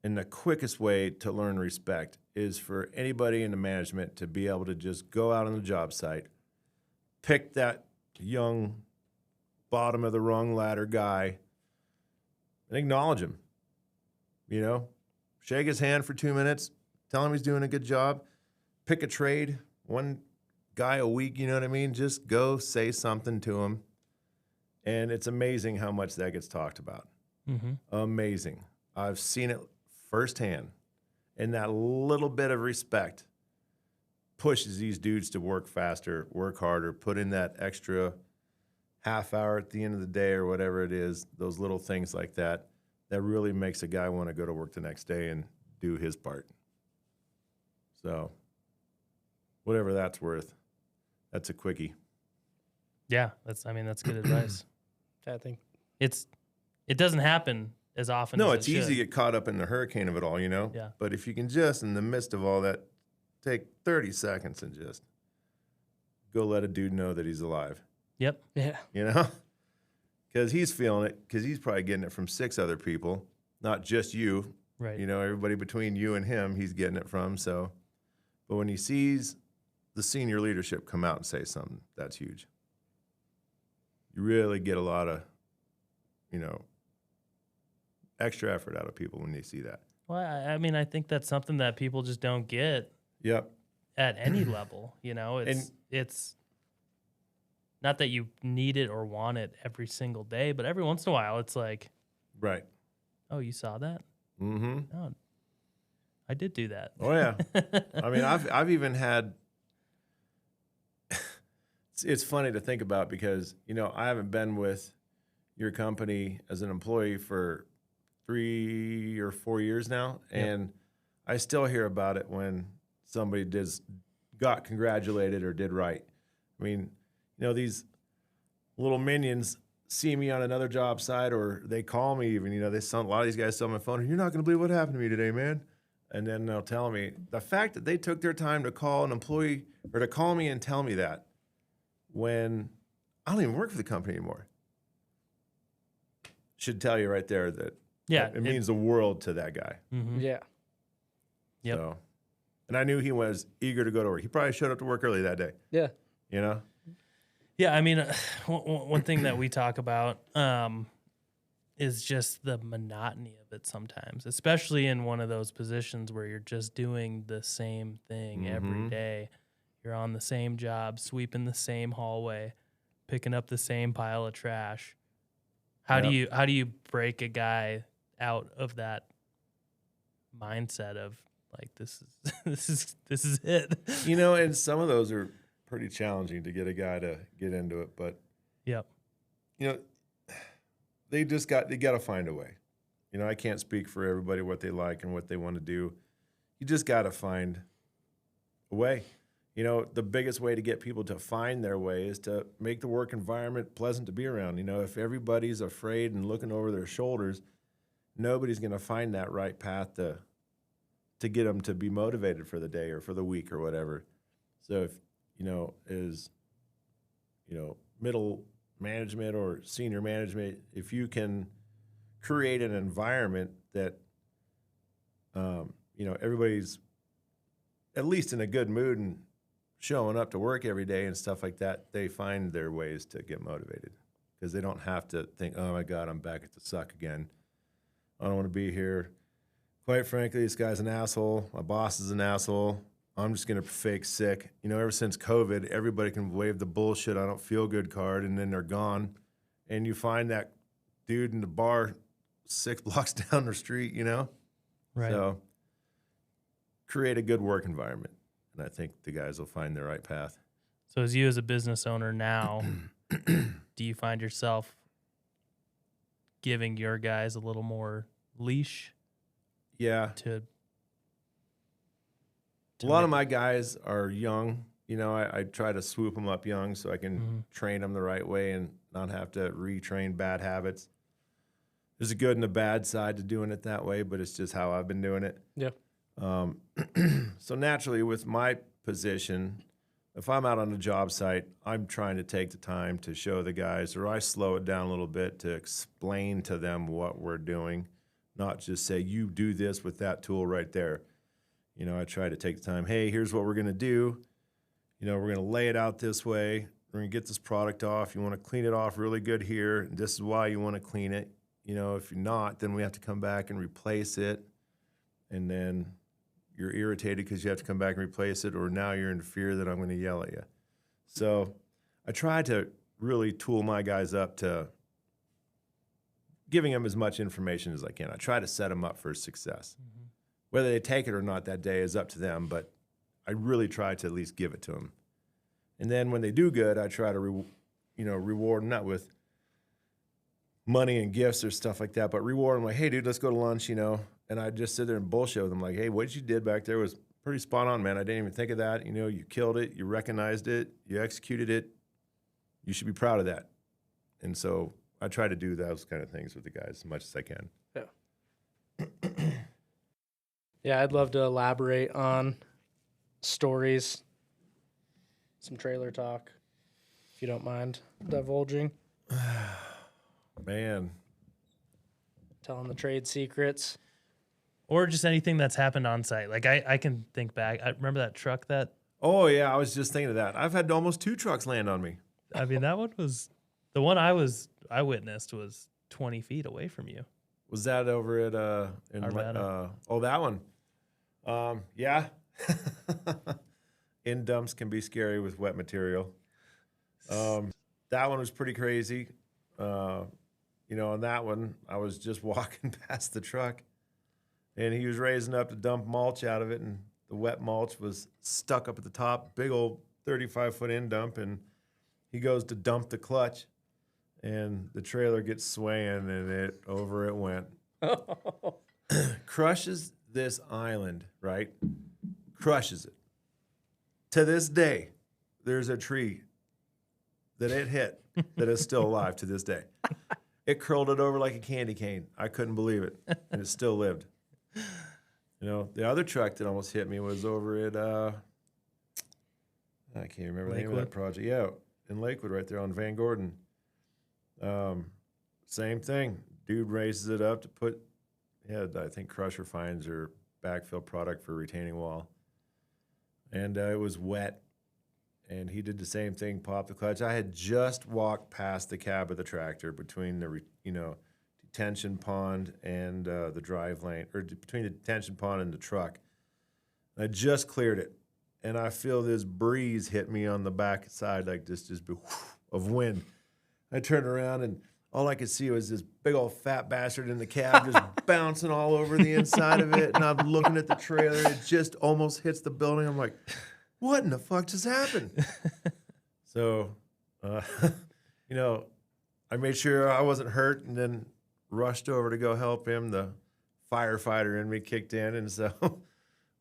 and the quickest way to learn respect, is for anybody in the management to be able to just go out on the job site, pick that young bottom of the rung ladder guy and acknowledge him. You know, shake his hand for 2 minutes, Tell him he's doing a good job. Pick a trade, one guy a week, you know what I mean? Just go say something to him. And it's amazing how much that gets talked about. Mm-hmm. Amazing. I've seen it firsthand. And that little bit of respect pushes these dudes to work faster, work harder, put in that extra half hour at the end of the day or whatever it is, those little things like that, that really makes a guy want to go to work the next day and do his part. So whatever that's worth, that's a quickie. Yeah, that's good advice. I think It doesn't happen as often. No, as it's it easy to should. get caught up in the hurricane of it all, you know? Yeah. But if you can just, in the midst of all that, take 30 seconds and just go let a dude know that he's alive, Yep. yeah. you know? Because he's feeling it, because he's probably getting it from 6 other people, not just you. Right. You know, everybody between you and him, he's getting it from. So, but when he sees the senior leadership come out and say something, that's huge. You really get a lot of, you know, extra effort out of people when they see that. Well, I mean, I think that's something that people just don't get Yep. at any level. You know, it's not that you need it or want it every single day, but every once in a while, it's like, Right. oh, you saw that? Mm-hmm. Oh, I did do that. Oh yeah. I mean, I've even had. It's funny to think about because you know I haven't been with your company as an employee for 3 or 4 years now, and I still hear about it when somebody got congratulated or did right. I mean, you know, these little minions see me on another job site or they call me even, you know, a lot of these guys on my phone, you're not going to believe what happened to me today, man. And then they'll tell me the fact that they took their time to call an employee or to call me and tell me that when I don't even work for the company anymore should tell you right there that it means the world to that guy. Mm-hmm. Yeah. Yep. So, and I knew he was eager to go to work. He probably showed up to work early that day, Yeah. you know? Yeah, I mean, one thing that we talk about is just the monotony of it sometimes, especially in one of those positions where you're just doing the same thing every day. You're on the same job, sweeping the same hallway, picking up the same pile of trash. How do you break a guy out of that mindset of like this is it? You know, and some of those are pretty challenging to get a guy to get into it, but Yep. you know, they got to find a way. You know, I can't speak for everybody what they like and what they want to do. You just got to find a way. You know, the biggest way to get people to find their way is to make the work environment pleasant to be around. You know, if everybody's afraid and looking over their shoulders, nobody's going to find that right path to get them to be motivated for the day or for the week or whatever. So if, you know, middle management or senior management, if you can create an environment that, you know, everybody's at least in a good mood and showing up to work every day and stuff like that, they find their ways to get motivated because they don't have to think, oh my God, I'm back at the suck again. I don't want to be here. Quite frankly, this guy's an asshole. My boss is an asshole. I'm just going to fake sick. You know, ever since COVID, everybody can wave the bullshit I don't feel good card, and then they're gone. And you find that dude in the bar 6 blocks down the street, you know? Right. So create a good work environment, and I think the guys will find their right path. So as you as a business owner now, do you find yourself giving your guys a little more leash Yeah. to A lot of my guys are young. You know, I try to swoop them up young so I can train them the right way and not have to retrain bad habits. There's a good and a bad side to doing it that way, but it's just how I've been doing it. Yeah. So naturally, with my position, if I'm out on a job site, I'm trying to take the time to show the guys, or I slow it down a little bit to explain to them what we're doing, not just say, you do this with that tool right there. You know, I try to take the time, hey, here's what we're going to do. You know, we're going to lay it out this way. We're going to get this product off. You want to clean it off really good here. And this is why you want to clean it. You know, if you're not, then we have to come back and replace it. And then you're irritated because you have to come back and replace it, or now you're in fear that I'm going to yell at you. So I try to really tool my guys up to giving them as much information as I can. I try to set them up for success. Mm-hmm. Whether they take it or not that day is up to them, but I really try to at least give it to them. And then when they do good, I try to reward them, not with money and gifts or stuff like that, but reward them like, hey, dude, let's go to lunch, And I just sit there and bullshit with them like, hey, what you did back there was pretty spot on, man. I didn't even think of that. You killed it. You recognized it. You executed it. You should be proud of that. And so I try to do those kind of things with the guys as much as I can. Yeah. Yeah, I'd love to elaborate on stories, some trailer talk, if you don't mind divulging. Man. Telling the trade secrets. Or just anything that's happened on site. Like I can think back. I remember that truck that. Oh, yeah, I was just thinking of that. I've had almost 2 trucks land on me. I mean, that one was the one I witnessed was 20 feet away from you. Was that over at Arvada. That one? Yeah. In dumps can be scary with wet material. That one was pretty crazy. On that one, I was just walking past the truck, and he was raising up to dump mulch out of it, and the wet mulch was stuck up at the top, big old 35-foot in dump, and he goes to dump the clutch, and the trailer gets swaying, and over it went. Crushes this island, right? Crushes it. To this day, there's a tree that it hit that is still alive to this day. It curled it over like a candy cane. I couldn't believe it, and it still lived. The other truck that almost hit me was over at, I can't remember the name of that project. Yeah, in Lakewood right there on Van Gordon. Same thing. Dude raises it up to put, I think crusher fines or backfill product for retaining wall. And it was wet. And he did the same thing, popped the clutch. I had just walked past the cab of the tractor between the, detention pond and the drive lane, or between the detention pond and the truck. I just cleared it, and I feel this breeze hit me on the back side like this, just of wind. I turned around, and all I could see was this big old fat bastard in the cab just bouncing all over the inside of it, and I'm looking at the trailer. It just almost hits the building. I'm like, what in the fuck just happened? So, I made sure I wasn't hurt and then rushed over to go help him. The firefighter in me kicked in, and so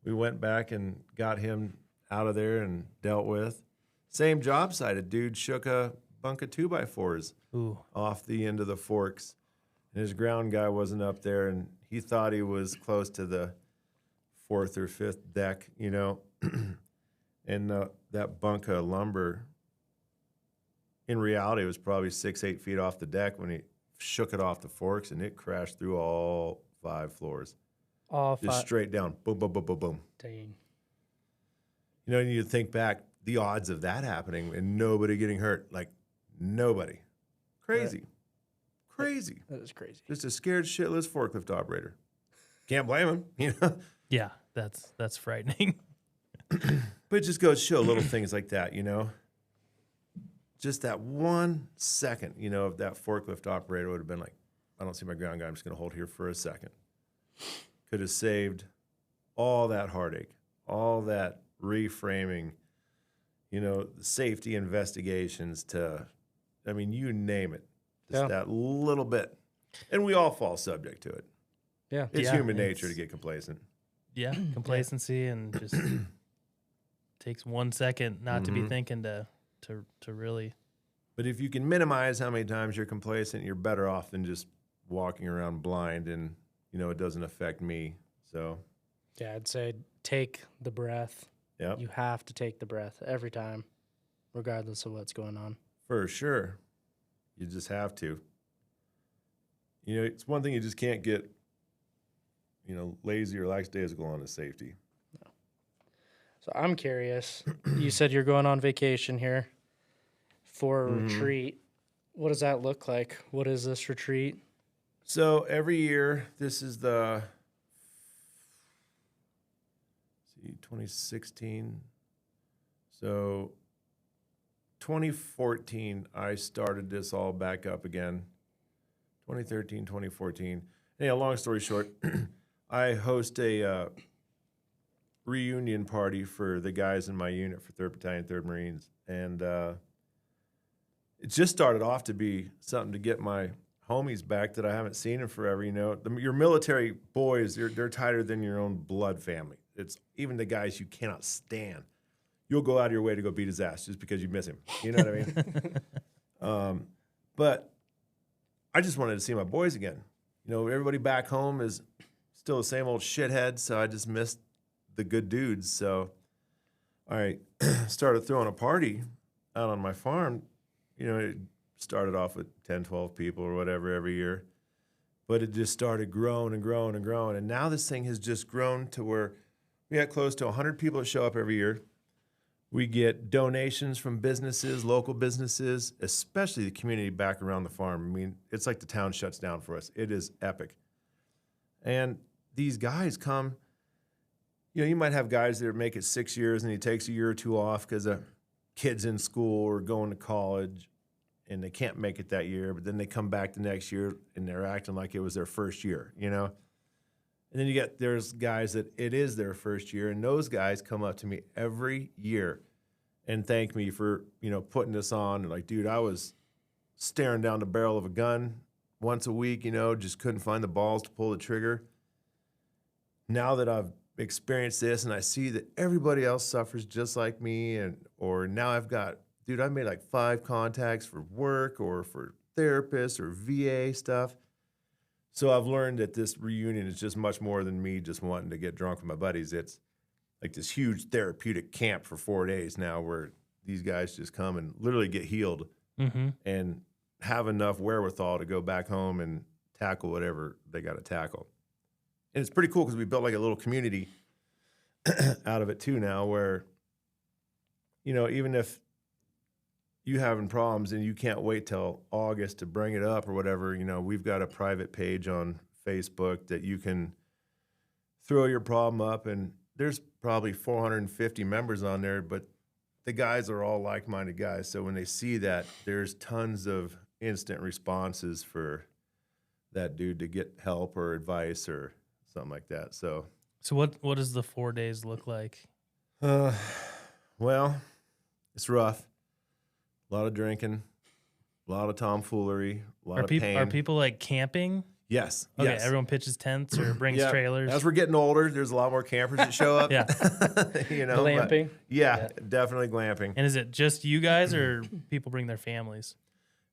we went back and got him out of there and dealt with. Same job site, a dude shook a bunk of 2x4s off the end of the forks, and his ground guy wasn't up there, and he thought he was close to the 4th or 5th deck, and that bunk of lumber, in reality, was probably 6-8 feet off the deck when he shook it off the forks, and it crashed through all 5 floors. All Just straight down. Boom, boom, boom, boom, boom. Dang. And you think back, the odds of that happening and nobody getting hurt, like nobody. Crazy. Crazy. That is crazy. Just a scared shitless forklift operator. Can't blame him, Yeah, that's frightening. But it just goes to show little things like that, Just that 1 second, if that forklift operator would have been like, I don't see my ground guy, I'm just going to hold here for a second. Could have saved all that heartache, all that reframing, safety investigations you name it. Just that little bit. And we all fall subject to it. Yeah. It's human nature to get complacent. Yeah, complacency and just takes 1 second not to be thinking to really. But if you can minimize how many times you're complacent, you're better off than just walking around blind and, it doesn't affect me. So, Yeah, I'd say take the breath. Yep. You have to take the breath every time, regardless of what's going on. For sure. You just have to. It's one thing you just can't get, lazy or lackadaisical on is safety. No. So I'm curious. You said you're going on vacation here for a retreat. What does that look like? What is this retreat? So every year, this is the 2016. So 2014, I started this all back up again. 2013, 2014. Anyhow, long story short, I host a reunion party for the guys in my unit for 3rd Battalion, 3rd Marines. And it just started off to be something to get my homies back that I haven't seen in forever. You know, your military boys, they're tighter than your own blood family. It's even the guys you cannot stand. You'll go out of your way to go beat his ass just because you miss him. You know what I mean? But I just wanted to see my boys again. You know, everybody back home is still the same old shithead, so I just missed the good dudes. So I started throwing a party out on my farm. You know, it started off with 10, 12 people or whatever every year. But it just started growing and growing and growing. And now this thing has just grown to where we got close to 100 people that show up every year. We get donations from businesses, local businesses, especially the community back around the farm. I mean, it's like the town shuts down for us. It is epic. And these guys come, you know, you might have guys that make it 6 years and he takes a year or two off because a kid's in school or going to college and they can't make it that year, but then they come back the next year and they're acting like it was their first year, you know? And then there's guys that it is their first year, and those guys come up to me every year and thank me for, you know, putting this on. Like, dude, I was staring down the barrel of a gun once a week, you know, just couldn't find the balls to pull the trigger. Now that I've experienced this and I see that everybody else suffers just like me, or now I've made like 5 contacts for work or for therapists or VA stuff. So I've learned that this reunion is just much more than me just wanting to get drunk with my buddies. It's like this huge therapeutic camp for 4 days now where these guys just come and literally get healed and have enough wherewithal to go back home and tackle whatever they got to tackle. And it's pretty cool because we built like a little community out of it too now where, you know, even if you having problems and you can't wait till August to bring it up or whatever, you know, we've got a private page on Facebook that you can throw your problem up, and there's probably 450 members on there, but the guys are all like-minded guys. So when they see that, there's tons of instant responses for that dude to get help or advice or something like that. So what does the 4 days look like? Well, it's rough. A lot of drinking, a lot of tomfoolery, a lot of pain. Are people like camping? Yes. Okay, yes. everyone pitches tents or brings trailers. As we're getting older, there's a lot more campers that show up. Yeah. You know, glamping. Yeah, definitely glamping. And is it just you guys or people bring their families?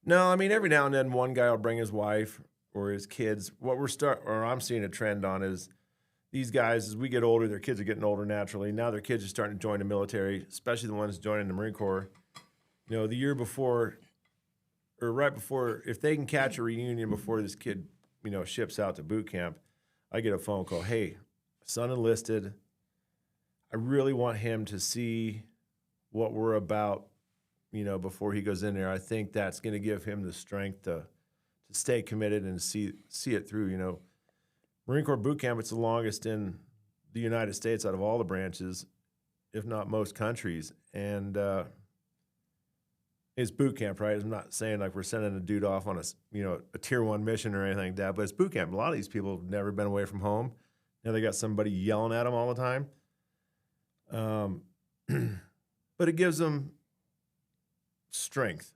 No, I mean, every now and then one guy will bring his wife or his kids. What I'm seeing a trend on is these guys, as we get older, their kids are getting older naturally. Now their kids are starting to join the military, especially the ones joining the Marine Corps. You know, the year before or right before, if they can catch a reunion before this kid, you know, ships out to boot camp, I get a phone call. Hey, son enlisted. I really want him to see what we're about, you know, before he goes in there. I think that's going to give him the strength to stay committed and see it through. You know, Marine Corps boot camp, it's the longest in the United States out of all the branches, if not most countries. And it's boot camp, right? I'm not saying like we're sending a dude off on a tier 1 mission or anything like that, but it's boot camp. A lot of these people have never been away from home. You know, they got somebody yelling at them all the time. But it gives them strength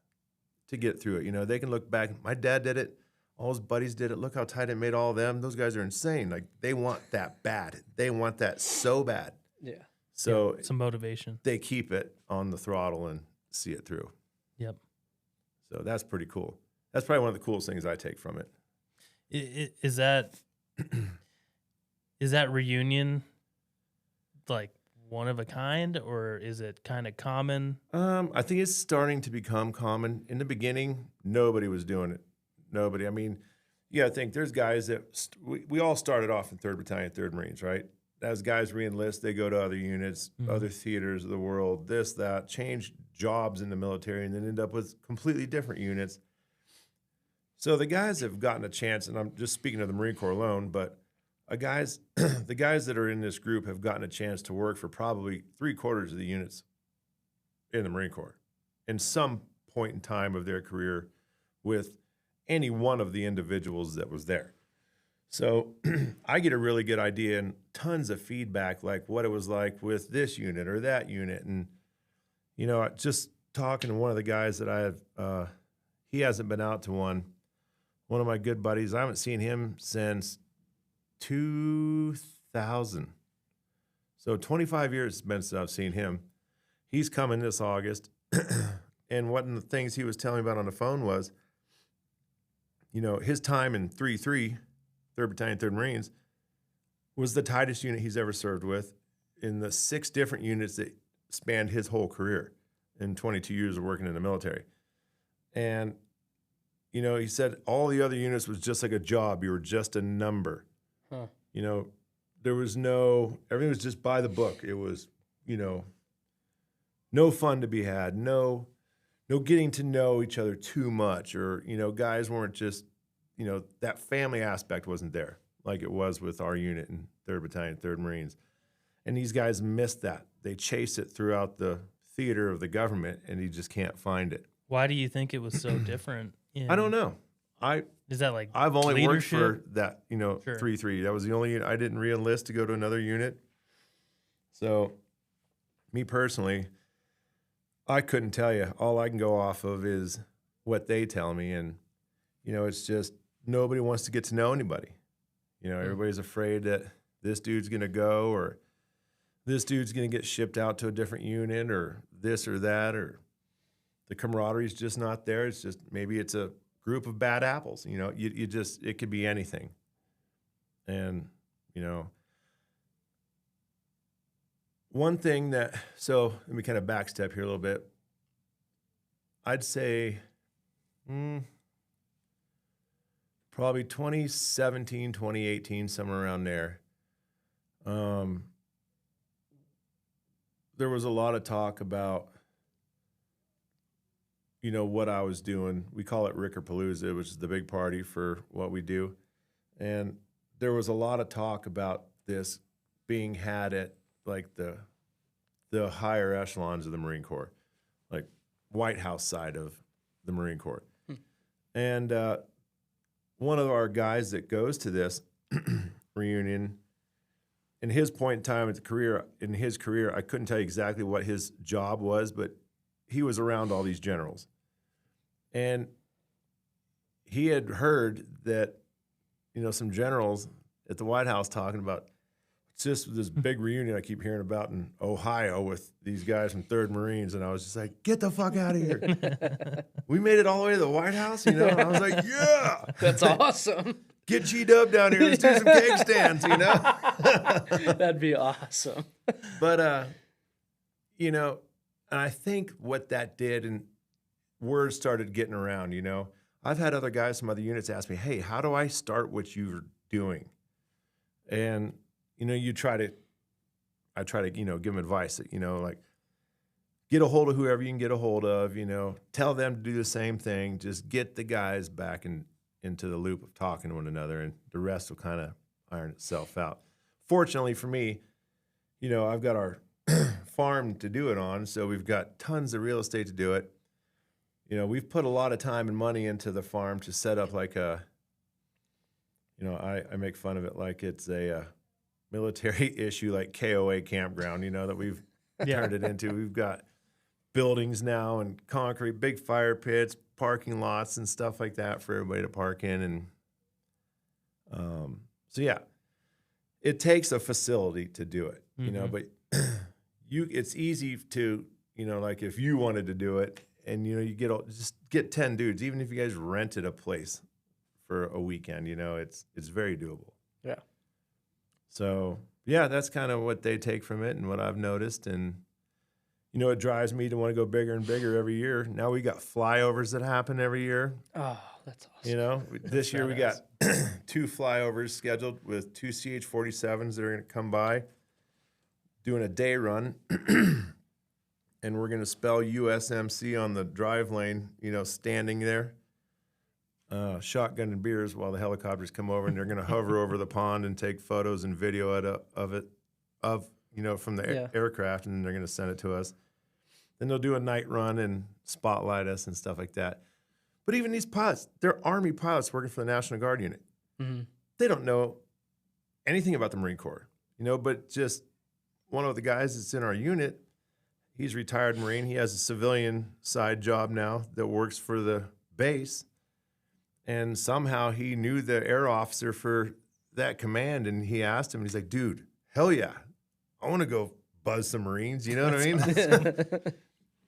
to get through it. You know, they can look back. My dad did it. All his buddies did it. Look how tight it made all of them. Those guys are insane. Like, they want that bad. They want that so bad. Yeah. So some motivation. They keep it on the throttle and see it through. Yep. So that's pretty cool. That's probably one of the coolest things I take from it. Is that reunion like one of a kind, or is it kind of common? I think it's starting to become common. In the beginning, nobody was doing it. Nobody. I mean, you got to think there's guys that we all started off in 3rd Battalion, 3rd Marines, right? As guys re-enlist, they go to other units, other theaters of the world, this, that, change jobs in the military, and then end up with completely different units. So the guys have gotten a chance, and I'm just speaking of the Marine Corps alone, but guys, the guys that are in this group have gotten a chance to work for probably 3/4 of the units in the Marine Corps in some point in time of their career with any one of the individuals that was there. So I get a really good idea and tons of feedback, like what it was like with this unit or that unit. And, just talking to one of the guys that I have, he hasn't been out to one of my good buddies. I haven't seen him since 2000. So 25 years it's been since I've seen him. He's coming this August. And one of the things he was telling me about on the phone was, his time in 3-3, 3rd Battalion, 3rd Marines, was the tightest unit he's ever served with in the 6 different units that spanned his whole career in 22 years of working in the military. And, he said all the other units was just like a job. You were just a number. Huh. There was everything was just by the book. It was, no fun to be had, no getting to know each other too much, or, guys weren't just, that family aspect wasn't there like it was with our unit in 3rd Battalion, 3rd Marines. And these guys missed that. They chase it throughout the theater of the government, and you just can't find it. Why do you think it was so different? I don't know. Is that like I've only leadership? worked for that, Sure. 3-3. That was the only unit. I didn't re-enlist to go to another unit. So, me personally, I couldn't tell you. All I can go off of is what they tell me. And, it's just nobody wants to get to know anybody. Everybody's afraid that this dude's going to go, or this dude's going to get shipped out to a different unit, or this or that, or the camaraderie's just not there. It's just, maybe it's a group of bad apples. You just, it could be anything. And, one thing so let me kind of backstep here a little bit. I'd say probably 2017, 2018, somewhere around there. There was a lot of talk about, what I was doing. We call it Rickerpalooza, which is the big party for what we do. And there was a lot of talk about this being had at like the higher echelons of the Marine Corps, like White House side of the Marine Corps. And one of our guys that goes to this reunion, in his point in time in his career, I couldn't tell you exactly what his job was, but he was around all these generals. And he had heard that, some generals at the White House talking about, it's just this big reunion I keep hearing about in Ohio with these guys from 3rd Marines. And I was just like, get the fuck out of here. We made it all the way to the White House, And I was like, yeah. That's awesome. Get G-Dub down here. Let's do some cake stands, That'd be awesome. But, and I think what that did, and word started getting around, I've had other guys from other units ask me, hey, how do I start what you're doing? And, I try to, give them advice that, like, get a hold of whoever you can get a hold of, tell them to do the same thing. Just get the guys back into the loop of talking to one another, and the rest will kind of iron itself out. Fortunately for me, I've got our farm to do it on, so we've got tons of real estate to do it. We've put a lot of time and money into the farm to set up like I make fun of it like it's a military issue, like KOA campground, that we've turned it into. We've got buildings now and concrete, big fire pits, parking lots and stuff like that for everybody to park in. And so, yeah, it takes a facility to do it, but it's easy to, like if you wanted to do it and, you just get 10 dudes, even if you guys rented a place for a weekend, it's very doable. Yeah. So, yeah, that's kind of what they take from it and what I've noticed. And, it drives me to want to go bigger and bigger every year. Now we got flyovers that happen every year. Oh, that's awesome. This year we got 2 flyovers scheduled with 2 CH-47s that are going to come by, doing a day run. And we're going to spell USMC on the drive lane, standing there. shotgun and beers while the helicopters come over, and they're going to hover over the pond and take photos and video of it, from the Yeah. aircraft, and then they're going to send it to us. Then they'll do a night run and spotlight us and stuff like that. But even these pilots, they're Army pilots working for the National Guard unit. Mm-hmm. They don't know anything about the Marine Corps, but just one of the guys that's in our unit, he's retired Marine. He has a civilian side job now that works for the base. And somehow he knew the air officer for that command, and he asked him, and he's like, dude, hell yeah, I want to go buzz some Marines, you know what I mean? Awesome.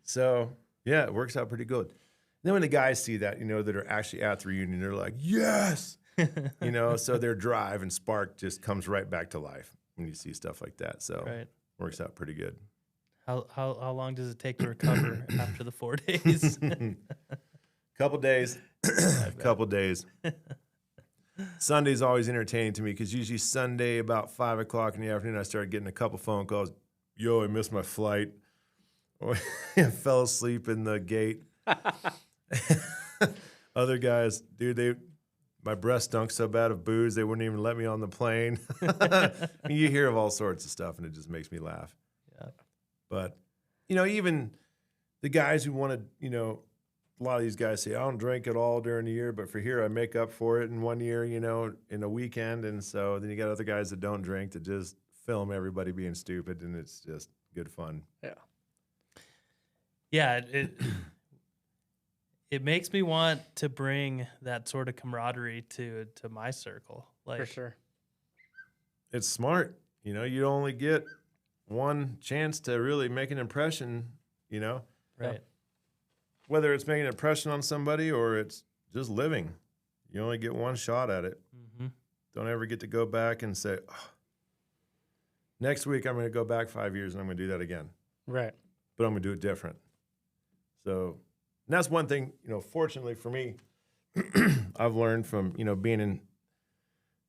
So, yeah, it works out pretty good. And then when the guys see that, that are actually at the reunion, they're like, yes, so their drive and spark just comes right back to life when you see stuff like that. So Right. works out pretty good. How long does it take to recover after the 4 days? Couple days. Sunday's always entertaining to me because usually Sunday about 5 o'clock in the afternoon, I started getting a couple phone calls. Yo, I missed my flight. Or I fell asleep in the gate. Other guys, dude, my breath stunk so bad of booze, they wouldn't even let me on the plane. You hear of all sorts of stuff, and it just makes me laugh. Yeah. But, even the guys who want to, a lot of these guys say, I don't drink at all during the year, but for here I make up for it in 1 year, in a weekend. And so then you got other guys that don't drink that just film everybody being stupid, and it's just good fun. Yeah. Yeah, it makes me want to bring that sort of camaraderie to my circle. Like, For sure. It's smart. You only get one chance to really make an impression, right. whether it's making an impression on somebody or it's just living. You only get one shot at it. Mm-hmm. Don't ever get to go back and say, next week I'm going to go back 5 years and I'm going to do that again. Right. But I'm going to do it different. So, and that's one thing, fortunately for me, I've learned from, being in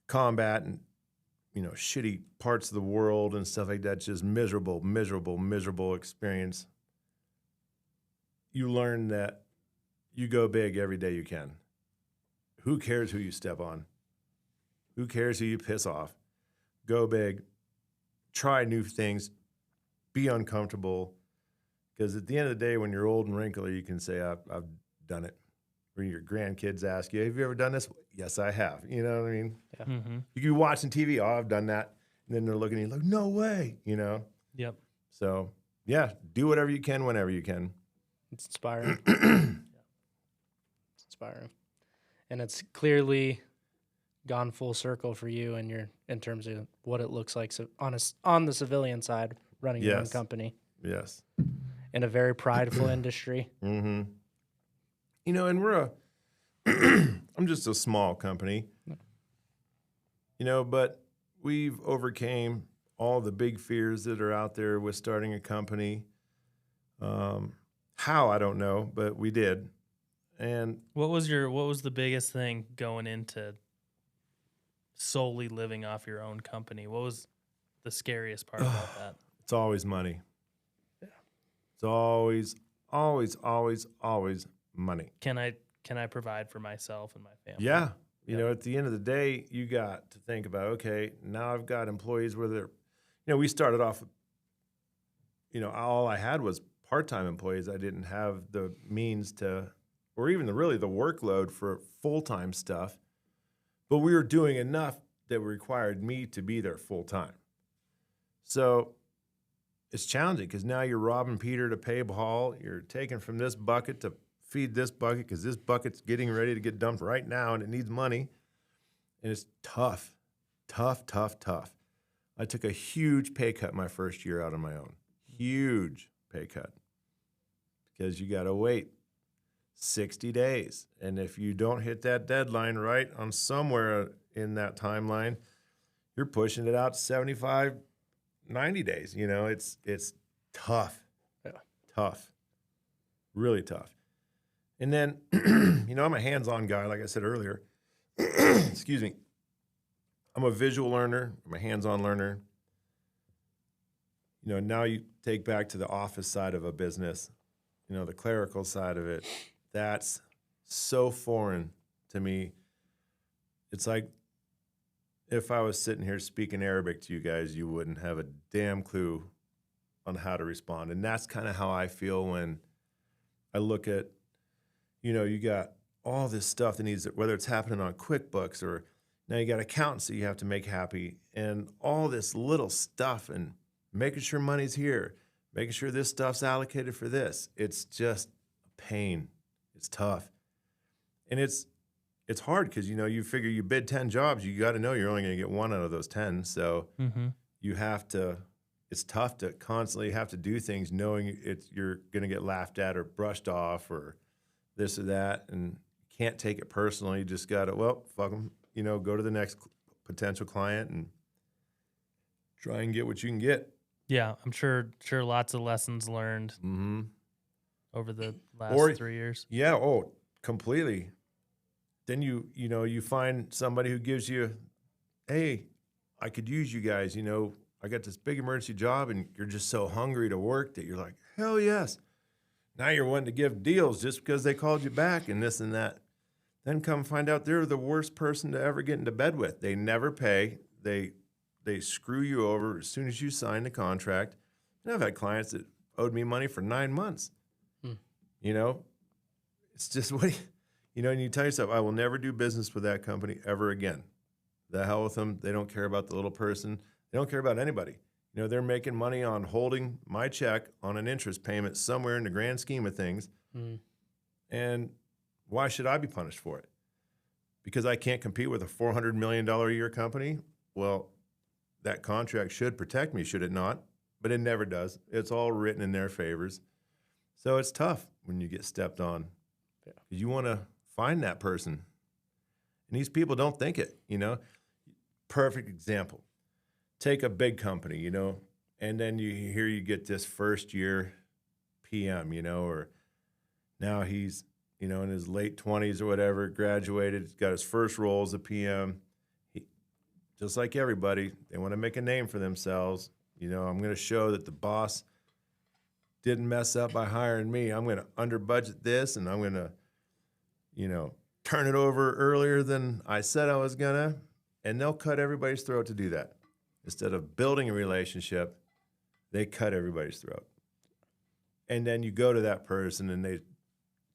combat and, shitty parts of the world and stuff like that, just miserable experience. You learn that you go big every day you can. Who cares who you step on? Who cares who you piss off? Go big. Try new things. Be uncomfortable. Because at the end of the day, when you're old and wrinkly, you can say, I've done it. Or your grandkids ask you, have you ever done this? Yes, I have. You know what I mean? Yeah. Mm-hmm. You can be watching TV. Oh, I've done that. And then they're looking at you like, no way. Yep. So, yeah, do whatever you can whenever you can. It's inspiring. It's inspiring. And it's clearly gone full circle for you and in terms of what it looks like on the civilian side, running your own Yes. company Yes. in a very prideful industry. Mm-hmm. And we're I'm just a small company, but we've overcame all the big fears that are out there with starting a company. How, I don't know, but we did. And What was the biggest thing going into solely living off your own company? What was the scariest part about that? it's always money. Yeah. It's always money. Can I provide for myself and my family? Yeah. At the end of the day, you got to think about, okay, now I've got employees where they're, we started off, all I had was part-time employees. I didn't have the means to, or even the workload for full-time stuff, but we were doing enough that required me to be there full-time. So it's challenging because now you're robbing Peter to pay Paul. You're taking from this bucket to feed this bucket because this bucket's getting ready to get dumped right now and it needs money. And it's tough. I took a huge pay cut my first year out on my own. Huge pay cut. Because you got to wait 60 days. And if you don't hit that deadline right on somewhere in that timeline, you're pushing it out to 75, 90 days. It's tough. Yeah. Tough. Really tough. And then, I'm a hands-on guy, like I said earlier. Excuse me. I'm a visual learner. I'm a hands-on learner. Now you take back to the office side of a business, the clerical side of it. That's so foreign to me. It's like if I was sitting here speaking Arabic to you guys, you wouldn't have a damn clue on how to respond. And that's kind of how I feel when I look at, you got all this stuff that needs, whether it's happening on QuickBooks or now you got accountants that you have to make happy and all this little stuff and making sure money's here, making sure this stuff's allocated for this. It's just a pain. It's tough. And it's hard because, you figure you bid 10 jobs, you got to know you're only going to get one out of those 10. So you have to, it's tough to constantly have to do things knowing you're going to get laughed at or brushed off or this or that. And you can't take it personally. You just got to, well, fuck them, go to the next potential client and try and get what you can get. Yeah, I'm sure lots of lessons learned over the last 3 years. Yeah, completely. Then you find somebody who gives you, hey, I could use you guys, I got this big emergency job and you're just so hungry to work that you're like, hell yes. Now you're wanting to give deals just because they called you back and this and that. Then come find out they're the worst person to ever get into bed with. They never pay. They screw you over as soon as you sign the contract. And I've had clients that owed me money for 9 months. It's just and you tell yourself, I will never do business with that company ever again. The hell with them. They don't care about the little person. They don't care about anybody. They're making money on holding my check on an interest payment somewhere in the grand scheme of things. And why should I be punished for it? Because I can't compete with a $400 million a year company? Well, that contract should protect me, should it not? But it never does. It's all written in their favors. So it's tough when you get stepped on. Yeah. You want to find that person. And these people don't think it, Perfect example. Take a big company, and then you get this first year PM, or now he's, in his late 20s or whatever, graduated, got his first role as a PM. Just like everybody, they want to make a name for themselves. I'm going to show that the boss didn't mess up by hiring me. I'm going to under budget this, and I'm going to, turn it over earlier than I said I was going to. And they'll cut everybody's throat to do that. Instead of building a relationship, they cut everybody's throat. And then you go to that person, and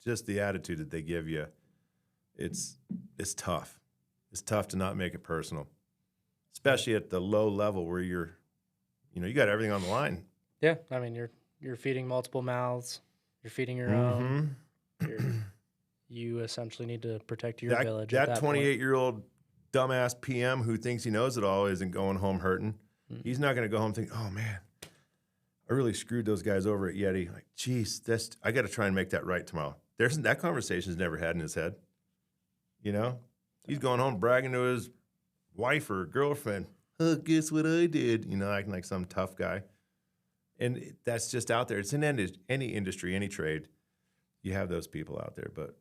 just the attitude that they give you, it's tough. It's tough to not make it personal, especially at the low level where you got everything on the line. Yeah, I mean, you're feeding multiple mouths. You're feeding your own. You essentially need to protect your village. That 28-year-old dumbass PM who thinks he knows it all isn't going home hurting. He's not going to go home thinking, oh, man, I really screwed those guys over at Yetti. Like, geez, I got to try and make that right tomorrow. That conversation's never had in his head. He's going home bragging to his wife or girlfriend. Oh, guess what I did? Acting like some tough guy. And that's just out there. It's in any industry, any trade. You have those people out there, but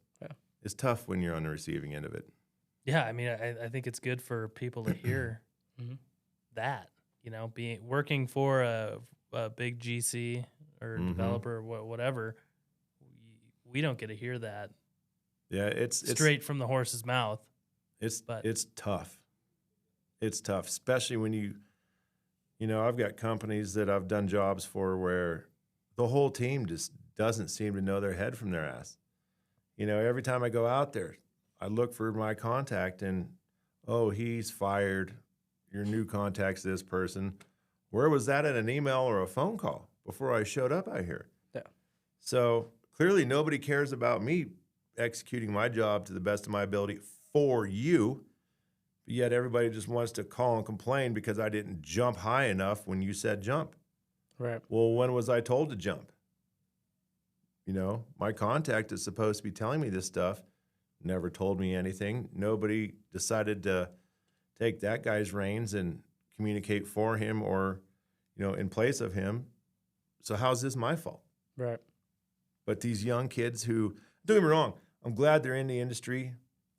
it's tough when you're on the receiving end of it. Yeah, I mean, I think it's good for people to hear that, working for a big GC or developer or whatever. We don't get to hear that. Yeah, it's straight from the horse's mouth. It's tough. It's tough, especially when I've got companies that I've done jobs for where the whole team just doesn't seem to know their head from their ass. Every time I go out there, I look for my contact and, oh, he's fired. Your new contact's this person. Where was that in an email or a phone call before I showed up out here? Yeah. So clearly nobody cares about me executing my job to the best of my ability for you. But yet everybody just wants to call and complain because I didn't jump high enough when you said jump. Right. Well, when was I told to jump? My contact is supposed to be telling me this stuff. Never told me anything. Nobody decided to take that guy's reins and communicate for him or, in place of him. So how's this my fault? Right. But these young kids who, don't get me wrong, I'm glad they're in the industry.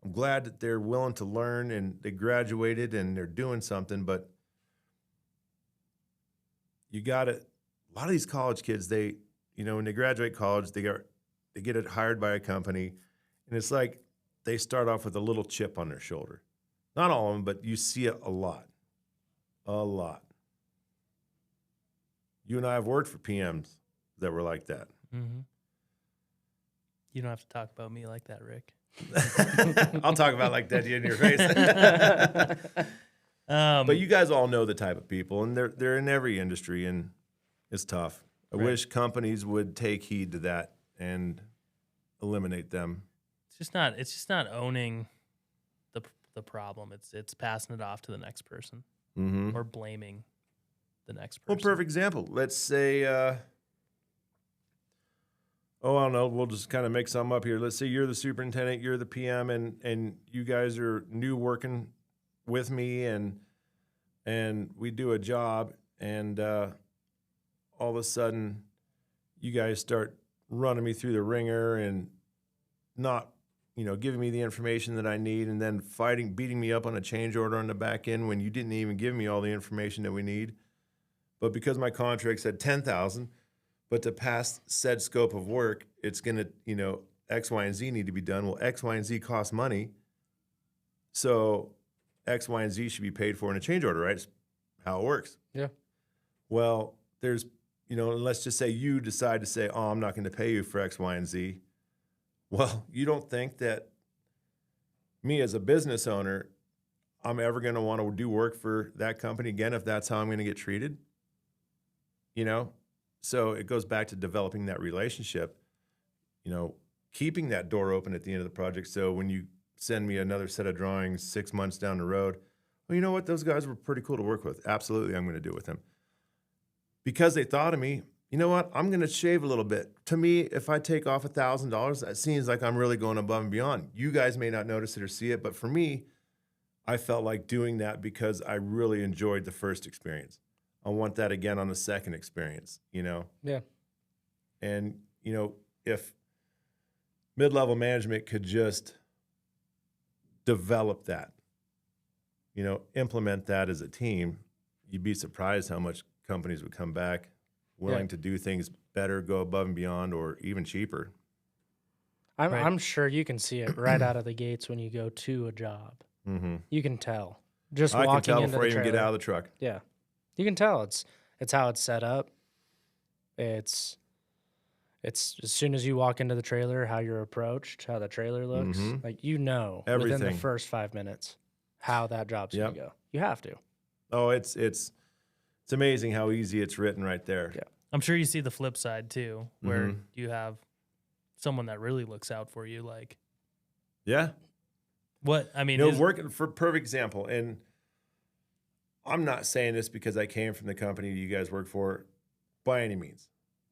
I'm glad that they're willing to learn and they graduated and they're doing something. But a lot of these college kids, when they graduate college, they get hired by a company. And it's like they start off with a little chip on their shoulder. Not all of them, but you see it a lot. A lot. You and I have worked for PMs that were like that. Mm-hmm. You don't have to talk about me like that, Rick. I'll talk about like that in your face. But you guys all know the type of people, and they're in every industry, and it's tough. I wish companies would take heed to that and eliminate them. It's just not owning the problem. It's passing it off to the next person or blaming the next person. Well, perfect example. Let's say, I don't know. We'll just kind of make something up here. Let's say you're the superintendent, you're the PM, and you guys are new working with me, and we do a job, and all of a sudden, you guys start running me through the ringer and not, giving me the information that I need, and then beating me up on a change order on the back end when you didn't even give me all the information that we need. But because my contract said $10,000, but to pass said scope of work, it's going to, X, Y, and Z need to be done. Well, X, Y, and Z cost money. So X, Y, and Z should be paid for in a change order, right? It's how it works. Yeah. Well, there's, let's just say you decide to say, oh, I'm not going to pay you for X, Y, and Z. Well, you don't think that me as a business owner, I'm ever going to want to do work for that company again if that's how I'm going to get treated? So it goes back to developing that relationship, keeping that door open at the end of the project. So when you send me another set of drawings 6 months down the road, well, you know what? Those guys were pretty cool to work with. Absolutely, I'm going to do it with them. Because they thought of me, you know what? I'm going to shave a little bit. To me, if I take off $1,000, that seems like I'm really going above and beyond. You guys may not notice it or see it, but for me, I felt like doing that because I really enjoyed the first experience. I want that again on the second experience, Yeah. And, if mid-level management could just develop that, implement that as a team, you'd be surprised how much companies would come back willing to do things better, go above and beyond, or even cheaper. I'm sure you can see it right out of the gates when you go to a job. Mm-hmm. You can tell. Just I walking can tell into before the you even trailer. get out of the truck. Yeah, you can tell. It's how it's set up. It's as soon as you walk into the trailer, how you're approached, how the trailer looks. Like within Everything. the first 5 minutes how that job's gonna go. You have to. Oh, it's amazing how easy it's written right there. Yeah. I'm sure you see the flip side too, where you have someone that really looks out for you. Like, Yeah. what I mean, working for perfect example, and I'm not saying this because I came from the company you guys work for by any means.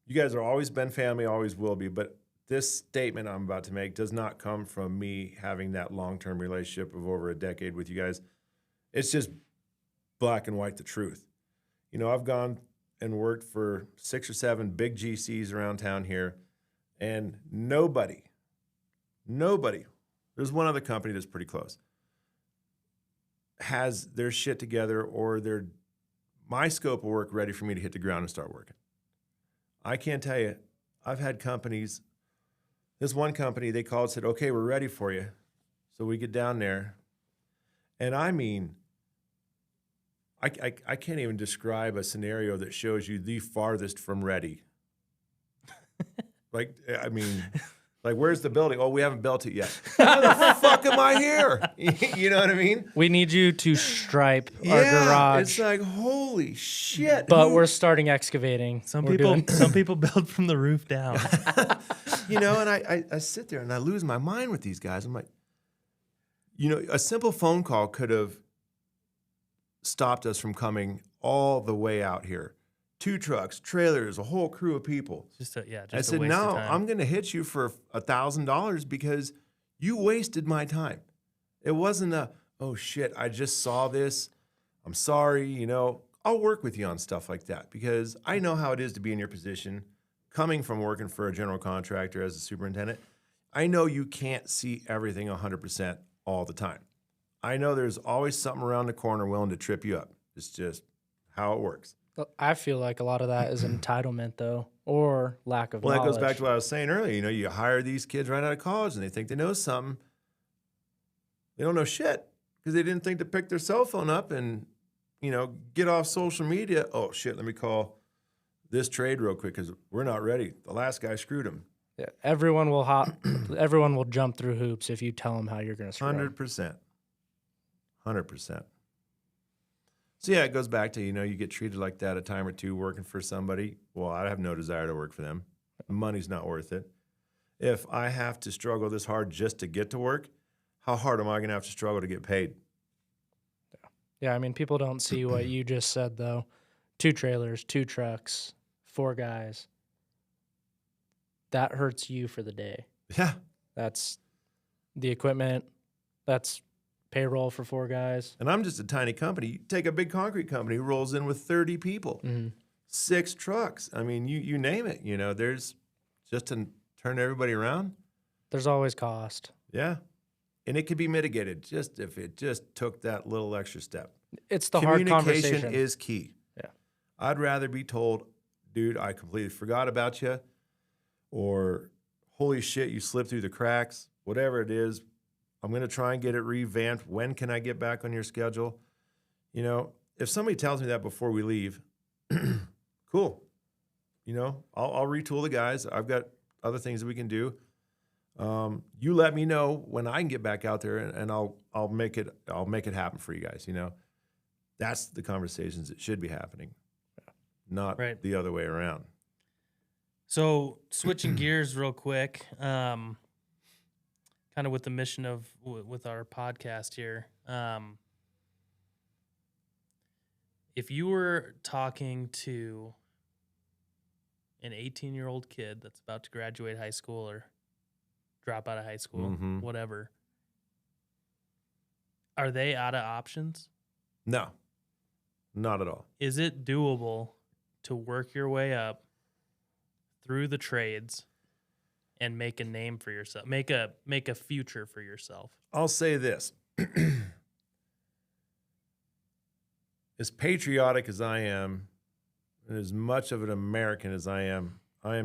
You guys have always been family, always will be, but this statement I'm about to make does not come from me having that long-term relationship of over a decade with you guys. It's just black and white, the truth. I've gone and worked for 6 or 7 big GCs around town here, and nobody, there's one other company that's pretty close, has their shit together or my scope of work ready for me to hit the ground and start working. I can't tell you, I've had companies, this one company, they called and said, okay, we're ready for you. So we get down there, and I mean, I can't even describe a scenario that shows you the farthest from ready. Like, where's the building? Oh, we haven't built it yet. How the fuck am I here? You know what I mean? We need you to stripe our garage. It's like, holy shit. But we're starting excavating. some people build from the roof down. And I sit there and I lose my mind with these guys. I'm like, a simple phone call could have stopped us from coming all the way out here. 2 trucks, trailers, a whole crew of people. I said, no, I'm going to hit you for $1,000 because you wasted my time. It wasn't oh shit, I just saw this. I'm sorry, I'll work with you on stuff like that because I know how it is to be in your position, coming from working for a general contractor as a superintendent. I know you can't see everything 100% all the time. I know there's always something around the corner willing to trip you up. It's just how it works. I feel like a lot of that is entitlement, though, or lack of knowledge. Well, that goes back to what I was saying earlier. You hire these kids right out of college, and they think they know something. They don't know shit because they didn't think to pick their cell phone up and, get off social media. Oh, shit, let me call this trade real quick because we're not ready. The last guy screwed him. Yeah, everyone will jump through hoops if you tell them how you're going to screw 100%. 100%. So, yeah, it goes back to, you get treated like that a time or two working for somebody. Well, I have no desire to work for them. Money's not worth it. If I have to struggle this hard just to get to work, how hard am I going to have to struggle to get paid? Yeah, I mean, people don't see what you just said, though. 2 trailers, 2 trucks, 4 guys. That hurts you for the day. Yeah. That's the equipment. That's payroll for 4 guys. And I'm just a tiny company. You take a big concrete company who rolls in with 30 people, 6 trucks. I mean, you name it. There's just to turn everybody around. There's always cost. Yeah. And it could be mitigated just if it just took that little extra step. It's the hard conversation. Communication is key. Yeah. I'd rather be told, dude, I completely forgot about you, or holy shit, you slipped through the cracks, whatever it is. I'm going to try and get it revamped. When can I get back on your schedule? If somebody tells me that before we leave, cool. I'll retool the guys. I've got other things that we can do. You let me know when I can get back out there, and I'll make it happen for you guys. That's the conversations that should be happening, not the other way around. So switching gears real quick, kind of with the mission of with our podcast here. If you were talking to an 18-year-old kid that's about to graduate high school or drop out of high school, whatever, are they out of options? No, not at all. Is it doable to work your way up through the trades and make a name for yourself, make a future for yourself? I'll say this. As patriotic as I am, and as much of an American as I am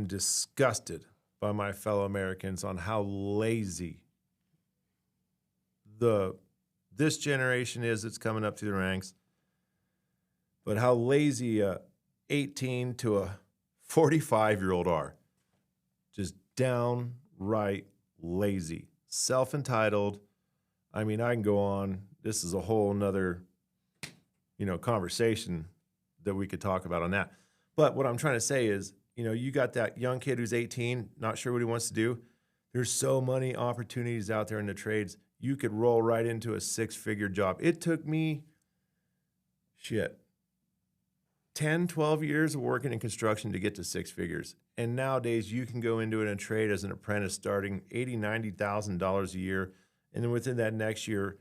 disgusted by my fellow Americans on how lazy this generation is that's coming up through the ranks, but how lazy a 18 to a 45-year-old are. Just downright lazy, self-entitled. I mean, I can go on. This is a whole nother, conversation that we could talk about on that. But what I'm trying to say is, you got that young kid who's 18, not sure what he wants to do. There's so many opportunities out there in the trades. You could roll right into a 6-figure job. It took me, 10, 12 years of working in construction to get to 6 figures. And nowadays, you can go into it in a trade as an apprentice starting $80,000, $90,000 a year. And then within that next year,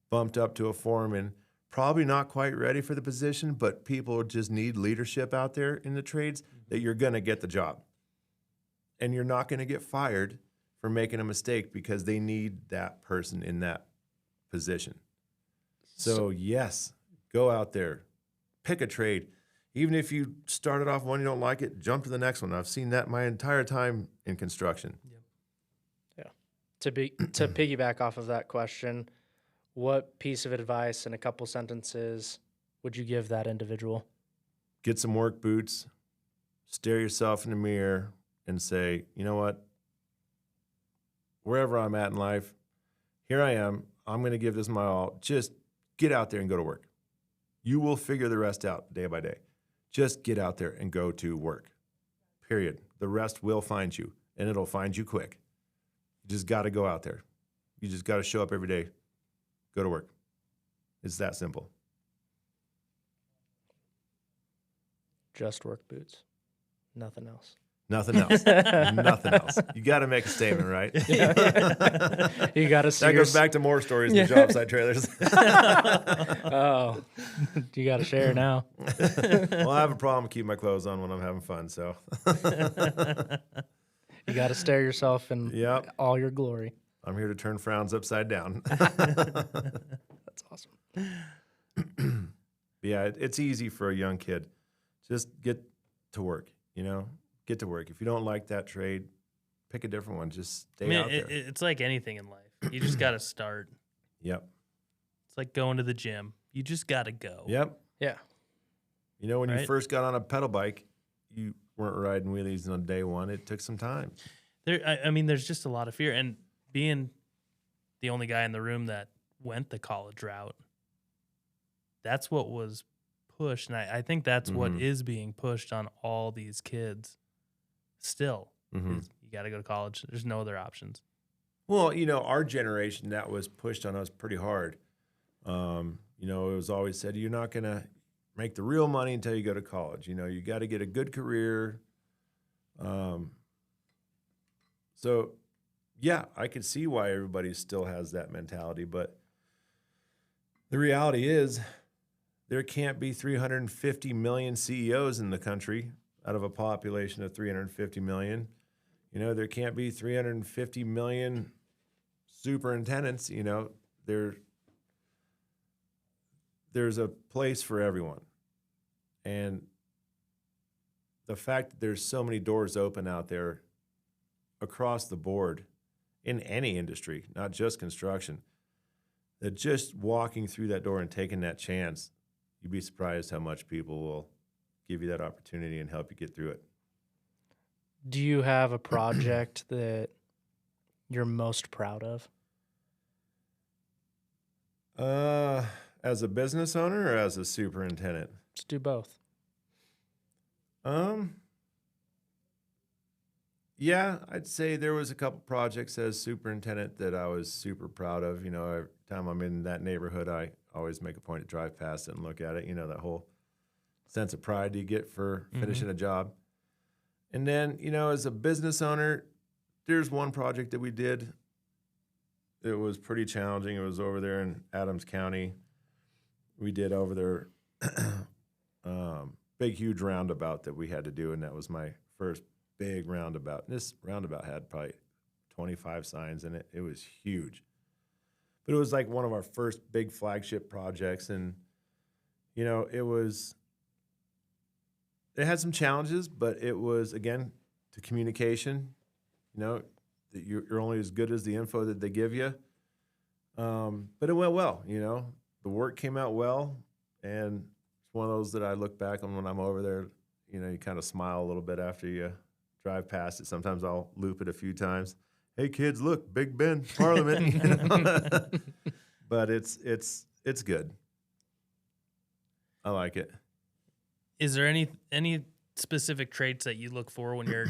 bumped up to a foreman. Probably not quite ready for the position, but people just need leadership out there in the trades that you're going to get the job. And you're not going to get fired for making a mistake because they need that person in that position. So yes, go out there, pick a trade. Even if you started off one, you don't like it, jump to the next one. I've seen that my entire time in construction. Yeah. To piggyback off of that question, what piece of advice in a couple sentences would you give that individual? Get some work boots, stare yourself in the mirror, and say, you know what? Wherever I'm at in life, here I am. I'm going to give this my all. Just get out there and go to work. You will figure the rest out day by day. Just get out there and go to work, period. The rest will find you, and it'll find you quick. You just got to go out there. You just got to show up every day, go to work. It's that simple. Just work boots. Nothing else. Nothing else. Nothing else. You got to make a statement, right? You got to see. That goes back to more stories than job site trailers. Oh, you got to share now. Well, I have a problem keeping my clothes on when I'm having fun, so. You got to stare yourself in all your glory. I'm here to turn frowns upside down. That's awesome. Yeah, it's easy for a young kid. Just get to work, Get to work. If you don't like that trade, pick a different one. Just stay out there. It's like anything in life. You just got to start. Yep. It's like going to the gym. You just got to go. Yep. Yeah. You know, when you Right? first got on a pedal bike, you weren't riding wheelies on day one. It took some time. I mean, there's just a lot of fear. And being the only guy in the room that went the college route, that's what was pushed. And I think that's what is being pushed on all these kids still. Is you got to go to college. There's no other options. Well, you know, our generation, that was pushed on us pretty hard. You know, it was always said, you're not going to make the real money until you go to college. You know, you got to get a good career. So, yeah, I could see why everybody still has that mentality. But the reality is there can't be 350 million CEOs in the country out of a population of 350 million. You know, there can't be 350 million superintendents. You know, there's a place for everyone. And the fact that there's so many doors open out there across the board in any industry, not just construction, that just walking through that door and taking that chance, you'd be surprised how much people will give you that opportunity and help you get through it. Do you have a project that you're most proud of? As a business owner or as a superintendent? Let's do both. Yeah, I'd say there was a couple projects as superintendent that I was super proud of. You know, every time I'm in that neighborhood, I always make a point to drive past it and look at it. You know, that whole sense of pride you get for finishing a job. And then, you know, as a business owner, there's one project that we did. It was pretty challenging. It was over there in Adams County. We did over there big, huge roundabout that we had to do, and that was my first big roundabout. This roundabout had probably 25 signs in it. It was huge. But it was like one of our first big flagship projects, and, you know, it had some challenges, but it was, again, to communication, you know, that you're only as good as the info that they give you. But it went well, you know. The work came out well, and it's one of those that I look back on when I'm over there. You know, you kind of smile a little bit after you drive past it. Sometimes I'll loop it a few times. Hey, kids, look, Big Ben, Parliament. You know? But it's good. I like it. Is there any specific traits that you look for when you're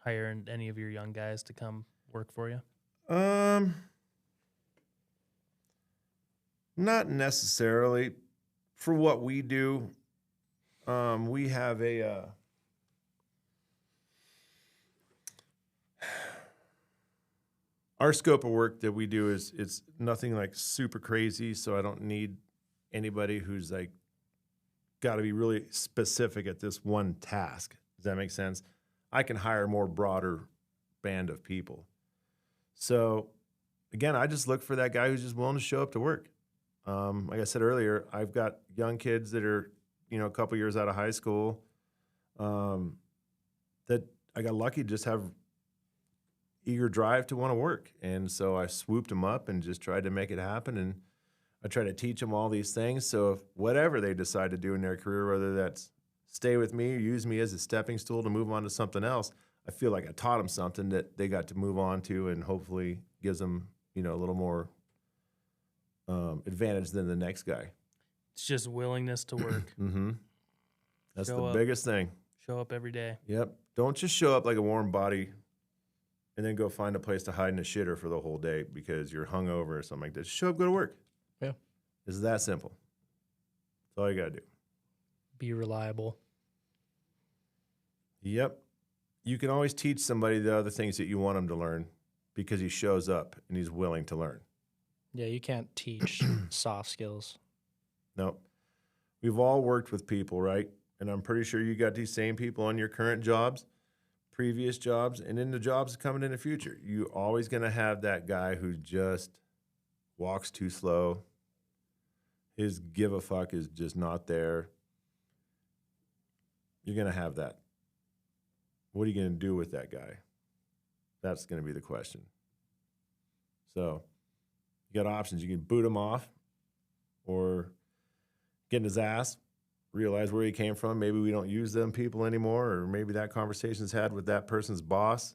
hiring any of your young guys to come work for you? Not necessarily. For what we do, we have our scope of work that we do is it's nothing like super crazy, so I don't need anybody who's like got to be really specific at this one task. Does that make sense? I can hire a more broader band of people. So again, I just look for that guy who's just willing to show up to work. Like I said earlier, I've got young kids that are, you know, a couple years out of high school, that I got lucky to just have eager drive to want to work. And so I swooped them up and just tried to make it happen. And I try to teach them all these things. So if whatever they decide to do in their career, whether that's stay with me or use me as a stepping stool to move on to something else, I feel like I taught them something that they got to move on to and hopefully gives them, you know, a little more advantage than the next guy. It's just willingness to work. That's Show the up. biggest thing. Show up every day. Yep. Don't just show up like a warm body and then go find a place to hide in a shitter for the whole day because you're hungover or something like that. Just show up, go to work. Yeah. It's that simple. That's all you got to do. Be reliable. Yep. You can always teach somebody the other things that you want them to learn because he shows up and he's willing to learn. Yeah, you can't teach soft skills. No. We've all worked with people, right? And I'm pretty sure you got these same people on your current jobs, previous jobs, and in the jobs coming in the future. You're always going to have that guy who just walks too slow. His give a fuck is just not there. You're going to have that. What are you going to do with that guy? That's going to be the question. So You got options. You can boot him off or get in his ass, realize where he came from. Maybe we don't use them people anymore, or maybe that conversation's had with that person's boss.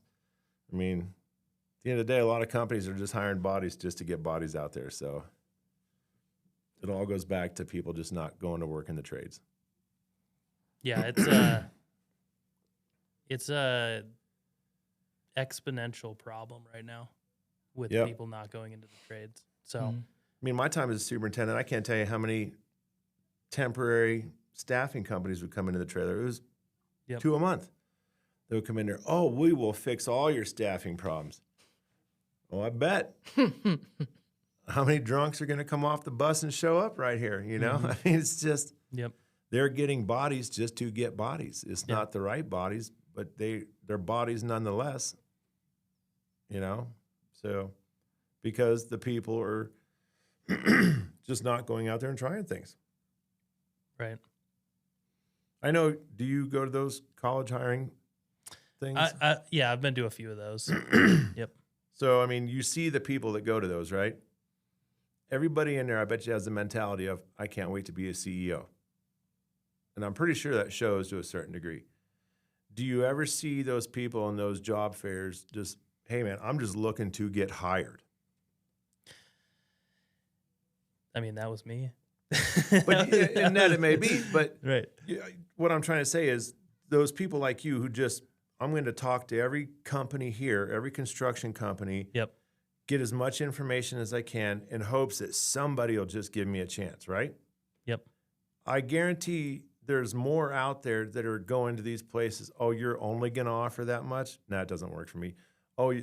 I mean, at the end of the day, a lot of companies are just hiring bodies just to get bodies out there. So it all goes back to people just not going to work in the trades. Yeah, it's a exponential problem right now with Yep. people not going into the trades. So, Mhm. I mean, my time as a superintendent, I can't tell you how many temporary staffing companies would come into the trailer. It was Yep. 2 a month. They would come in there, oh, we will fix all your staffing problems. Oh, I bet. How many drunks are going to come off the bus and show up right here? You know, I mean, it's just yep. they're getting bodies just to get bodies. It's Yeah. not the right bodies, but they're bodies nonetheless. You know, so because the people are just not going out there and trying things. Right. I know. Do you go to those college hiring things? Yeah, I've been to a few of those. Yep. So, I mean, you see the people that go to those, right? Everybody in there, I bet you, has the mentality of, I can't wait to be a CEO. And I'm pretty sure that shows to a certain degree. Do you ever see those people in those job fairs just, hey, man, I'm just looking to get hired? I mean, that was me. But and that it may be, but right. what I'm trying to say is those people like you who just, I'm going to talk to every company here, every construction company, Yep. get as much information as I can in hopes that somebody will just give me a chance, right? Yep. I guarantee there's more out there that are going to these places. Oh, you're only going to offer that much? No, it doesn't work for me. Oh,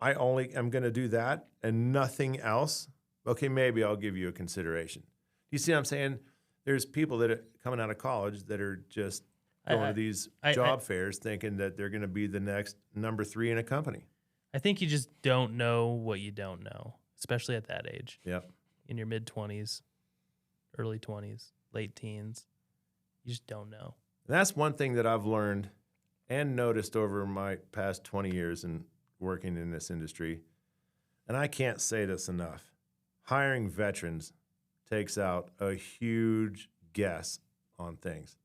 I only am going to do that and nothing else? Okay, maybe I'll give you a consideration. You see what I'm saying? There's people that are coming out of college that are just going to these job fairs thinking that they're going to be the next number 3 in a company. I think you just don't know what you don't know, especially at that age. Yep. In your mid-20s, early 20s, late teens. You just don't know. And that's one thing that I've learned and noticed over my past 20 years in working in this industry. And I can't say this enough. Hiring veterans takes out a huge guess on things.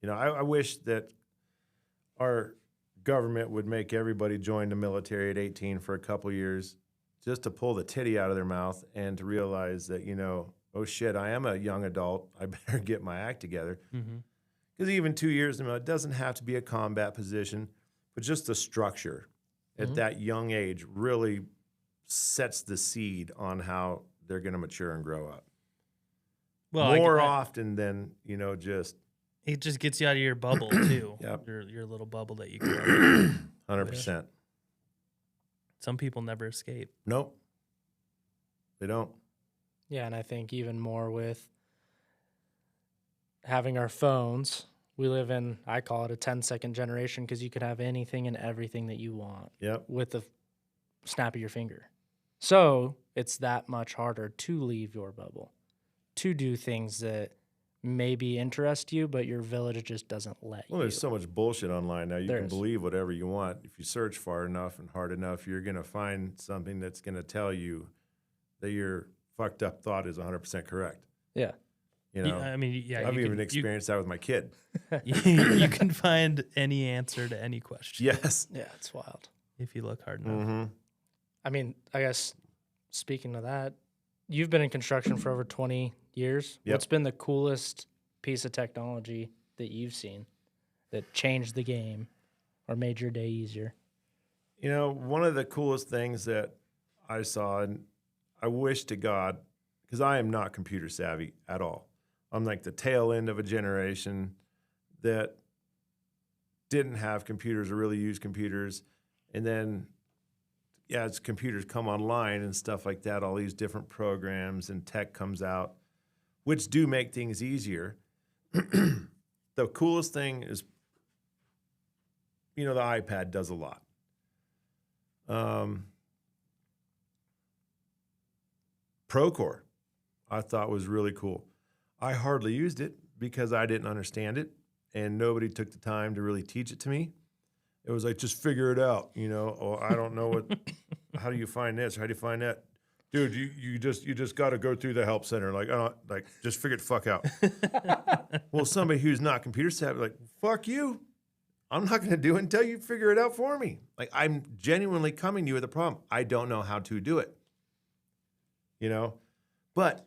You know, I wish that our government would make everybody join the military at 18 for a couple years just to pull the titty out of their mouth and to realize that, you know, oh shit, I am a young adult. I better get my act together. Because even 2 years, it doesn't have to be a combat position, but just the structure at that young age really sets the seed on how they're going to mature and grow up. Well, More often than, you know, just it just gets you out of your bubble too. Yep. Your little bubble that you grew up in. 100%. Some people never escape. Nope. They don't. Yeah, and I think even more with having our phones, we live in, I call it a 10-second generation because you could have anything and everything that you want Yep. with the snap of your finger. So it's that much harder to leave your bubble, to do things that maybe interest you, but your village just doesn't let you. Well, there's so much bullshit online now. You There can is. believe whatever you want. If you search far enough and hard enough, you're going to find something that's going to tell you that your fucked up thought is 100% correct. Yeah. You know, I mean, yeah. I've even experienced that with my kid. You can find any answer to any question. Yes. Yeah, it's wild. If you look hard enough. Mm-hmm. I mean, I guess speaking of that, you've been in construction for over 20 years. Yep. What's been the coolest piece of technology that you've seen that changed the game or made your day easier? You know, one of the coolest things that I saw, and I wish to God, because I am not computer savvy at all. I'm like the tail end of a generation that didn't have computers or really use computers. And then, yeah, as computers come online and stuff like that, all these different programs and tech comes out, which do make things easier. The coolest thing is, you know, the iPad does a lot. Procore, I thought was really cool. I hardly used it because I didn't understand it, and nobody took the time to really teach it to me. It was like, just figure it out, you know. Oh, I don't know what how do you find this? How do you find that? Dude, you just got to go through the help center. Like, just figure it the fuck out. Well, somebody who's not computer savvy, like, fuck you. I'm not going to do it until you figure it out for me. Like, I'm genuinely coming to you with a problem. I don't know how to do it. But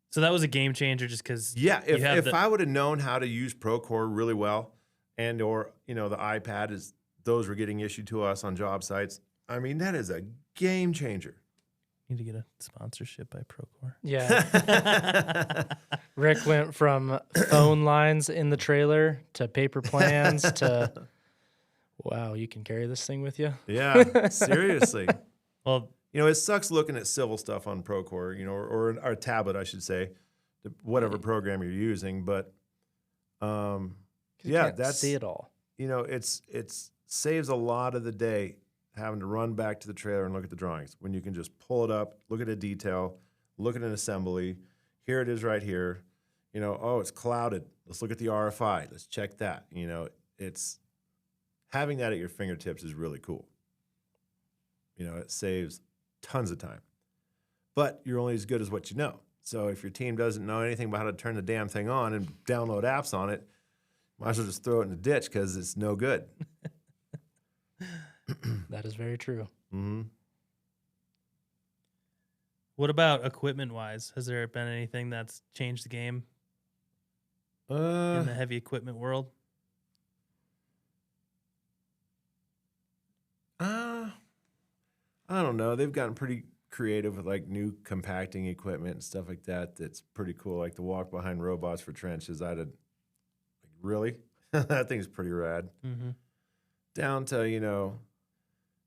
So that was a game changer just because. yeah, if I would have known how to use Procore really well or the iPad those were getting issued to us on job sites. I mean, that is a game changer. Need to get a sponsorship by Procore. Yeah. Rick went from phone lines in the trailer to paper plans to, wow, you can carry this thing with you? Yeah, seriously. Well, it sucks looking at civil stuff on Procore, or a tablet, I should say, whatever program you're using. But You can't see it all. It's saves a lot of the day having to run back to the trailer and look at the drawings when you can just pull it up, look at a detail, look at an assembly. Here it is right here. Oh, it's clouded. Let's look at the RFI. Let's check that. It's having that at your fingertips is really cool. It saves tons of time. But you're only as good as what you know. So if your team doesn't know anything about how to turn the damn thing on and download apps on it, might as well just throw it in the ditch because it's no good. That is very true. Mm-hmm. what about equipment-wise? Has there been anything that's changed the game in the heavy equipment world? I don't know. They've gotten pretty creative with like new compacting equipment and stuff like that. That's pretty cool. Like the walk behind robots for trenches. Really? That thing's pretty rad. Mm-hmm. Down to,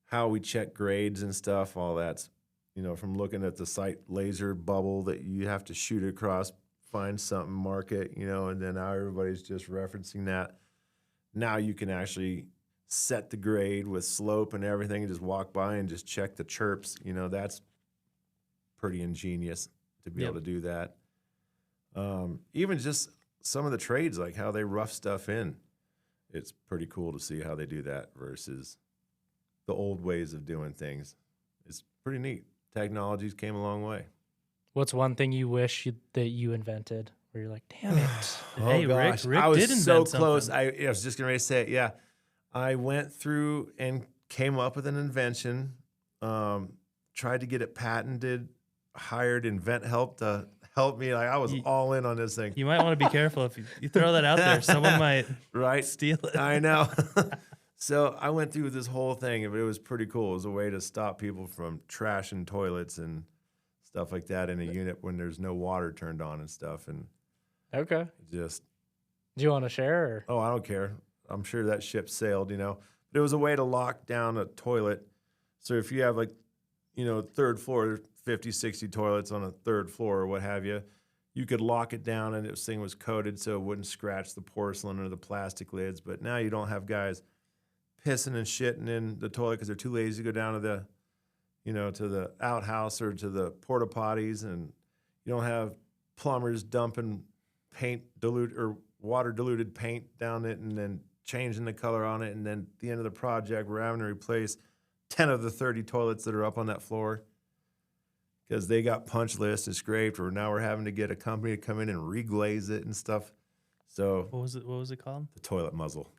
how we check grades and stuff. All that's, from looking at the site laser bubble that you have to shoot across, find something, mark it, and then now everybody's just referencing that. Now you can actually set the grade with slope and everything and just walk by and just check the chirps. That's pretty ingenious to be able to do that. Even just some of the trades, like how they rough stuff in, it's pretty cool to see how they do that versus the old ways of doing things. It's pretty neat. Technologies came a long way. What's one thing you wish that you invented where you're like, damn it? Hey, gosh. Rick I was did so invent close. something. I was just getting ready to say it. Yeah. I went through and came up with an invention, tried to get it patented, hired InventHelp to help me. Like I was all in on this thing. You might want to be careful if you throw that out there. Someone might steal it. I know. So I went through this whole thing, but it was pretty cool. It was a way to stop people from trashing toilets and stuff like that in a unit when there's no water turned on and stuff. And Okay. just, Do you want to share? Or? oh, I don't care. I'm sure that ship sailed, But it was a way to lock down a toilet. So if you have third floor, 50, 60 toilets on a third floor or what have you, you could lock it down and this thing was coated so it wouldn't scratch the porcelain or the plastic lids. But now you don't have guys pissing and shitting in the toilet because they're too lazy to go down to the outhouse or to the porta potties, and you don't have plumbers dumping water diluted paint down it and then changing the color on it, and then at the end of the project we're having to replace 10 of the 30 toilets that are up on that floor because they got punch lists and scraped, or now we're having to get a company to come in and reglaze it and stuff. So What was it called? the toilet muzzle.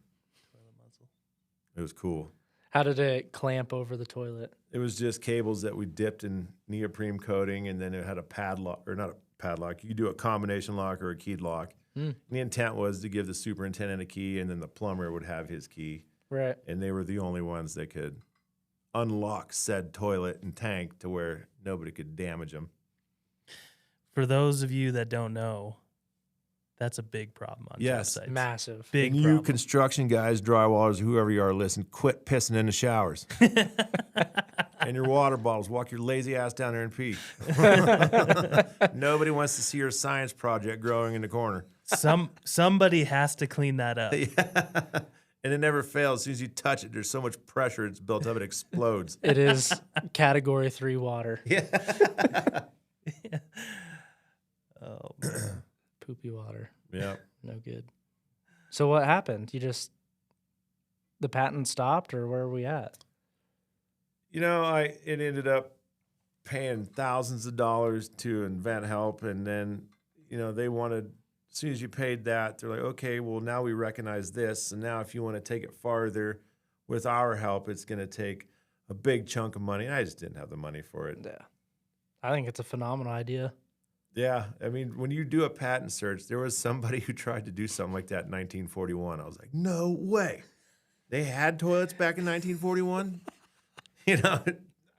It was cool. How did it clamp over the toilet? It was just cables that we dipped in neoprene coating, and then it had a padlock, or not a padlock. You could do a combination lock or a keyed lock. And the intent was to give the superintendent a key, and then the plumber would have his key. Right. And they were the only ones that could unlock said toilet and tank to where nobody could damage them. For those of you that don't know, that's a big problem on job sites. Massive. Big And problem. you construction guys, drywallers, whoever you are, listen, quit pissing in the showers. And your water bottles, walk your lazy ass down there and pee. Nobody wants to see your science project growing in the corner. Somebody has to clean that up. Yeah. And it never fails. As soon as you touch it, there's so much pressure, it's built up, it explodes. It is category 3 water. Yeah. Oh, man. Poopy water. Yeah. No good. So what happened? The patent stopped, or where are we at? It ended up paying thousands of dollars to invent help, and then, they wanted, as soon as you paid that, they're like, okay, well, now we recognize this, and now if you want to take it farther with our help, it's going to take a big chunk of money. And I just didn't have the money for it. Yeah. I think it's a phenomenal idea. Yeah, I mean, when you do a patent search, there was somebody who tried to do something like that in 1941. I was like, no way. They had toilets back in 1941? I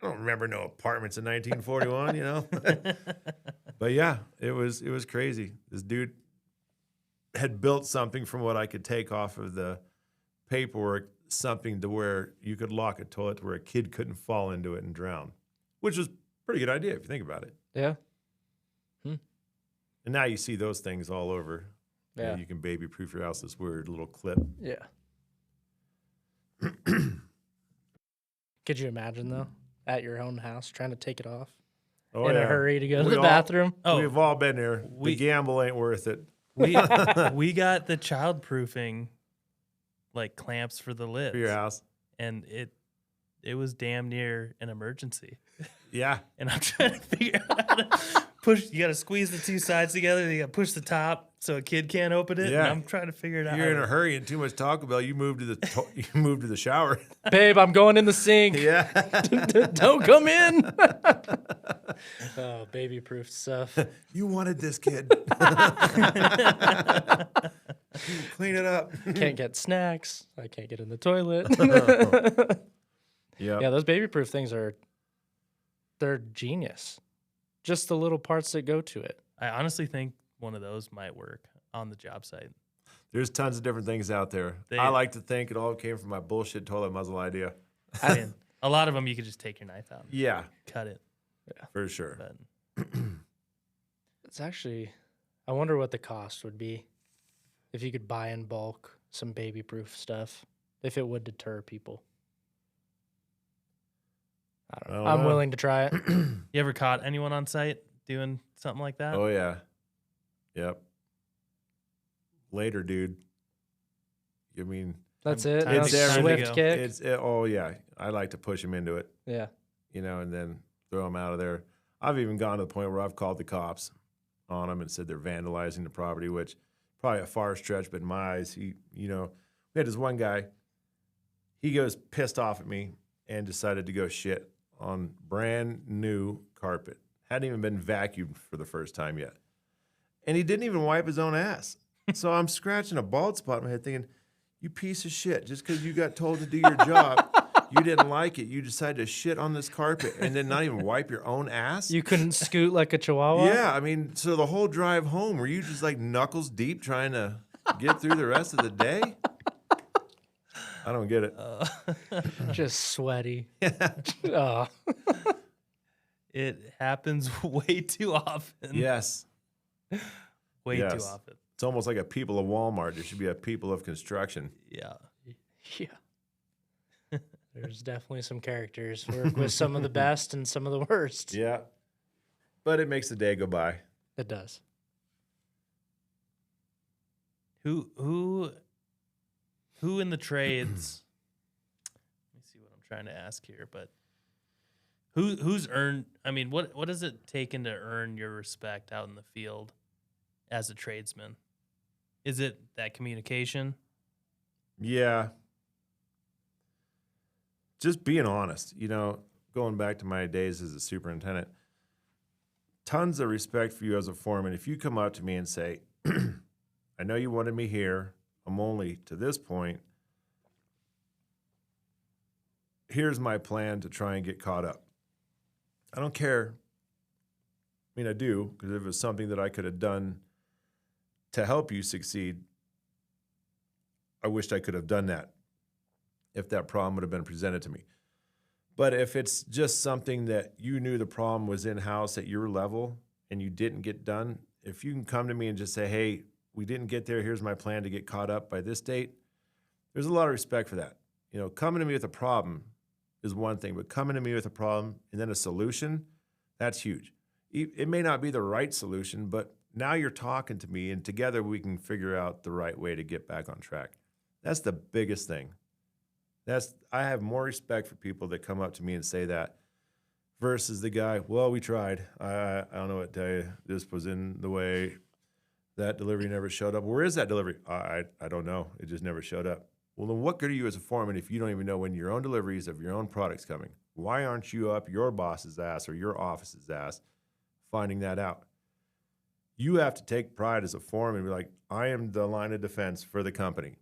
don't remember no apartments in 1941, But yeah, it was crazy. This dude had built something from what I could take off of the paperwork, something to where you could lock a toilet to where a kid couldn't fall into it and drown, which was a pretty good idea if you think about it. Yeah. And now you see those things all over. Yeah. You can baby-proof your house, this weird little clip. Yeah. Could you imagine, though, at your own house trying to take it off in a hurry to go to the bathroom? We've all been there. The gamble ain't worth it. We got the childproofing like clamps for the lids For your house. and it was damn near an emergency. Yeah. And I'm trying to figure out how to push. You got to squeeze the two sides together. You got to push the top so a kid can't open it. Yeah. And I'm trying to figure it out. You're in a hurry and too much Taco Bell. You move to the shower. Babe, I'm going in the sink. Yeah. Don't come in. Oh, baby-proof stuff. You wanted this, kid. Clean it up. Can't get snacks. I can't get in the toilet. Yeah. Yeah, those baby-proof things they're genius. Just the little parts that go to it. I honestly think one of those might work on the job site. There's tons of different things out there. I like to think it all came from my bullshit toilet muzzle idea. I mean, a lot of them you could just take your knife out and Yeah, cut it. for sure. But It's actually, I wonder what the cost would be if you could buy in bulk some baby-proof stuff, if it would deter people. I don't know. I'm willing to try it. you ever caught anyone on site doing something like that? Oh, yeah. Yep. Later, dude. I mean, That's it. Time No to go. swift kick. oh, yeah. I like to push him into it, Yeah. and then throw him out of there. I've even gone to the point where I've called the cops on them and said they're vandalizing the property, which probably a far stretch, but in my eyes, we had this one guy, he goes pissed off at me and decided to go shit on brand new carpet. Hadn't even been vacuumed for the first time yet. And he didn't even wipe his own ass. So I'm scratching a bald spot in my head thinking, you piece of shit, just because you got told to do your job, you didn't like it. You decided to shit on this carpet and then not even wipe your own ass? You couldn't scoot like a chihuahua? Yeah, I mean, so the whole drive home, were you just like knuckles deep trying to get through the rest of the day? I don't get it. Just sweaty. Oh. It happens way too often. Yes. Way Yes. too often. It's almost like a people of Walmart. There should be a people of construction. Yeah. Yeah. There's definitely some characters. Work with some of the best and some of the worst. Yeah. But it makes the day go by. It does. Who in the trades? Let me see what I'm trying to ask here, but who's earned? I mean, what does it take to earn your respect out in the field as a tradesman? Is it that communication? Yeah. Just being honest, going back to my days as a superintendent, tons of respect for you as a foreman. If you come up to me and say, I know you wanted me here. I'm only to this point. Here's my plan to try and get caught up. I don't care. I mean, I do, because if it was something that I could have done to help you succeed, I wished I could have done that if that problem would have been presented to me. But if it's just something that you knew the problem was in-house at your level and you didn't get done, if you can come to me and just say, hey, we didn't get there, here's my plan to get caught up by this date, there's a lot of respect for that. Coming to me with a problem is one thing, but coming to me with a problem and then a solution, that's huge. It may not be the right solution, but now you're talking to me, and together we can figure out the right way to get back on track. That's the biggest thing. I have more respect for people that come up to me and say that versus the guy, well, we tried. I don't know what to tell you. This was in the way. That delivery never showed up. Where is that delivery? I don't know. It just never showed up. Well, then what good are you as a foreman if you don't even know when your own deliveries of your own product's coming? Why aren't you up your boss's ass or your office's ass finding that out? You have to take pride as a foreman and be like, I am the line of defense for the company.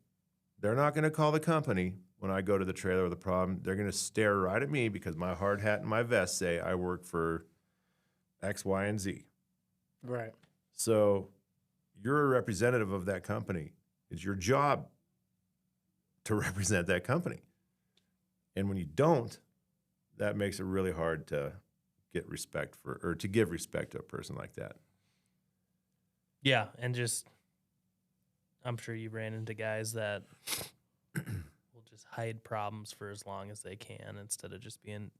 They're not going to call the company when I go to the trailer with a problem. They're going to stare right at me because my hard hat and my vest say I work for X, Y, and Z. Right. So you're a representative of that company. It's your job to represent that company. And when you don't, that makes it really hard to get respect for, or to give respect to a person like that. Yeah, and just, I'm sure you ran into guys that will just hide problems for as long as they can instead of just being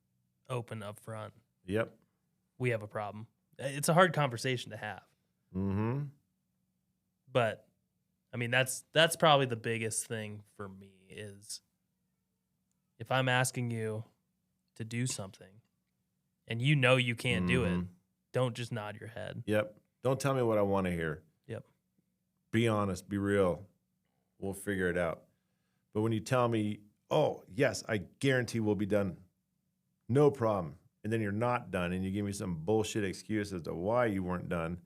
open up front. Yep. We have a problem. It's a hard conversation to have. Mm-hmm. But I mean, that's probably the biggest thing for me is if I'm asking you to do something and you know you can't do it, don't just nod your head. Yep. Don't tell me what I want to hear. Yep. Be honest, be real. We'll figure it out. But when you tell me, oh, yes, I guarantee we'll be done, no problem, and then you're not done and you give me some bullshit excuse as to why you weren't done,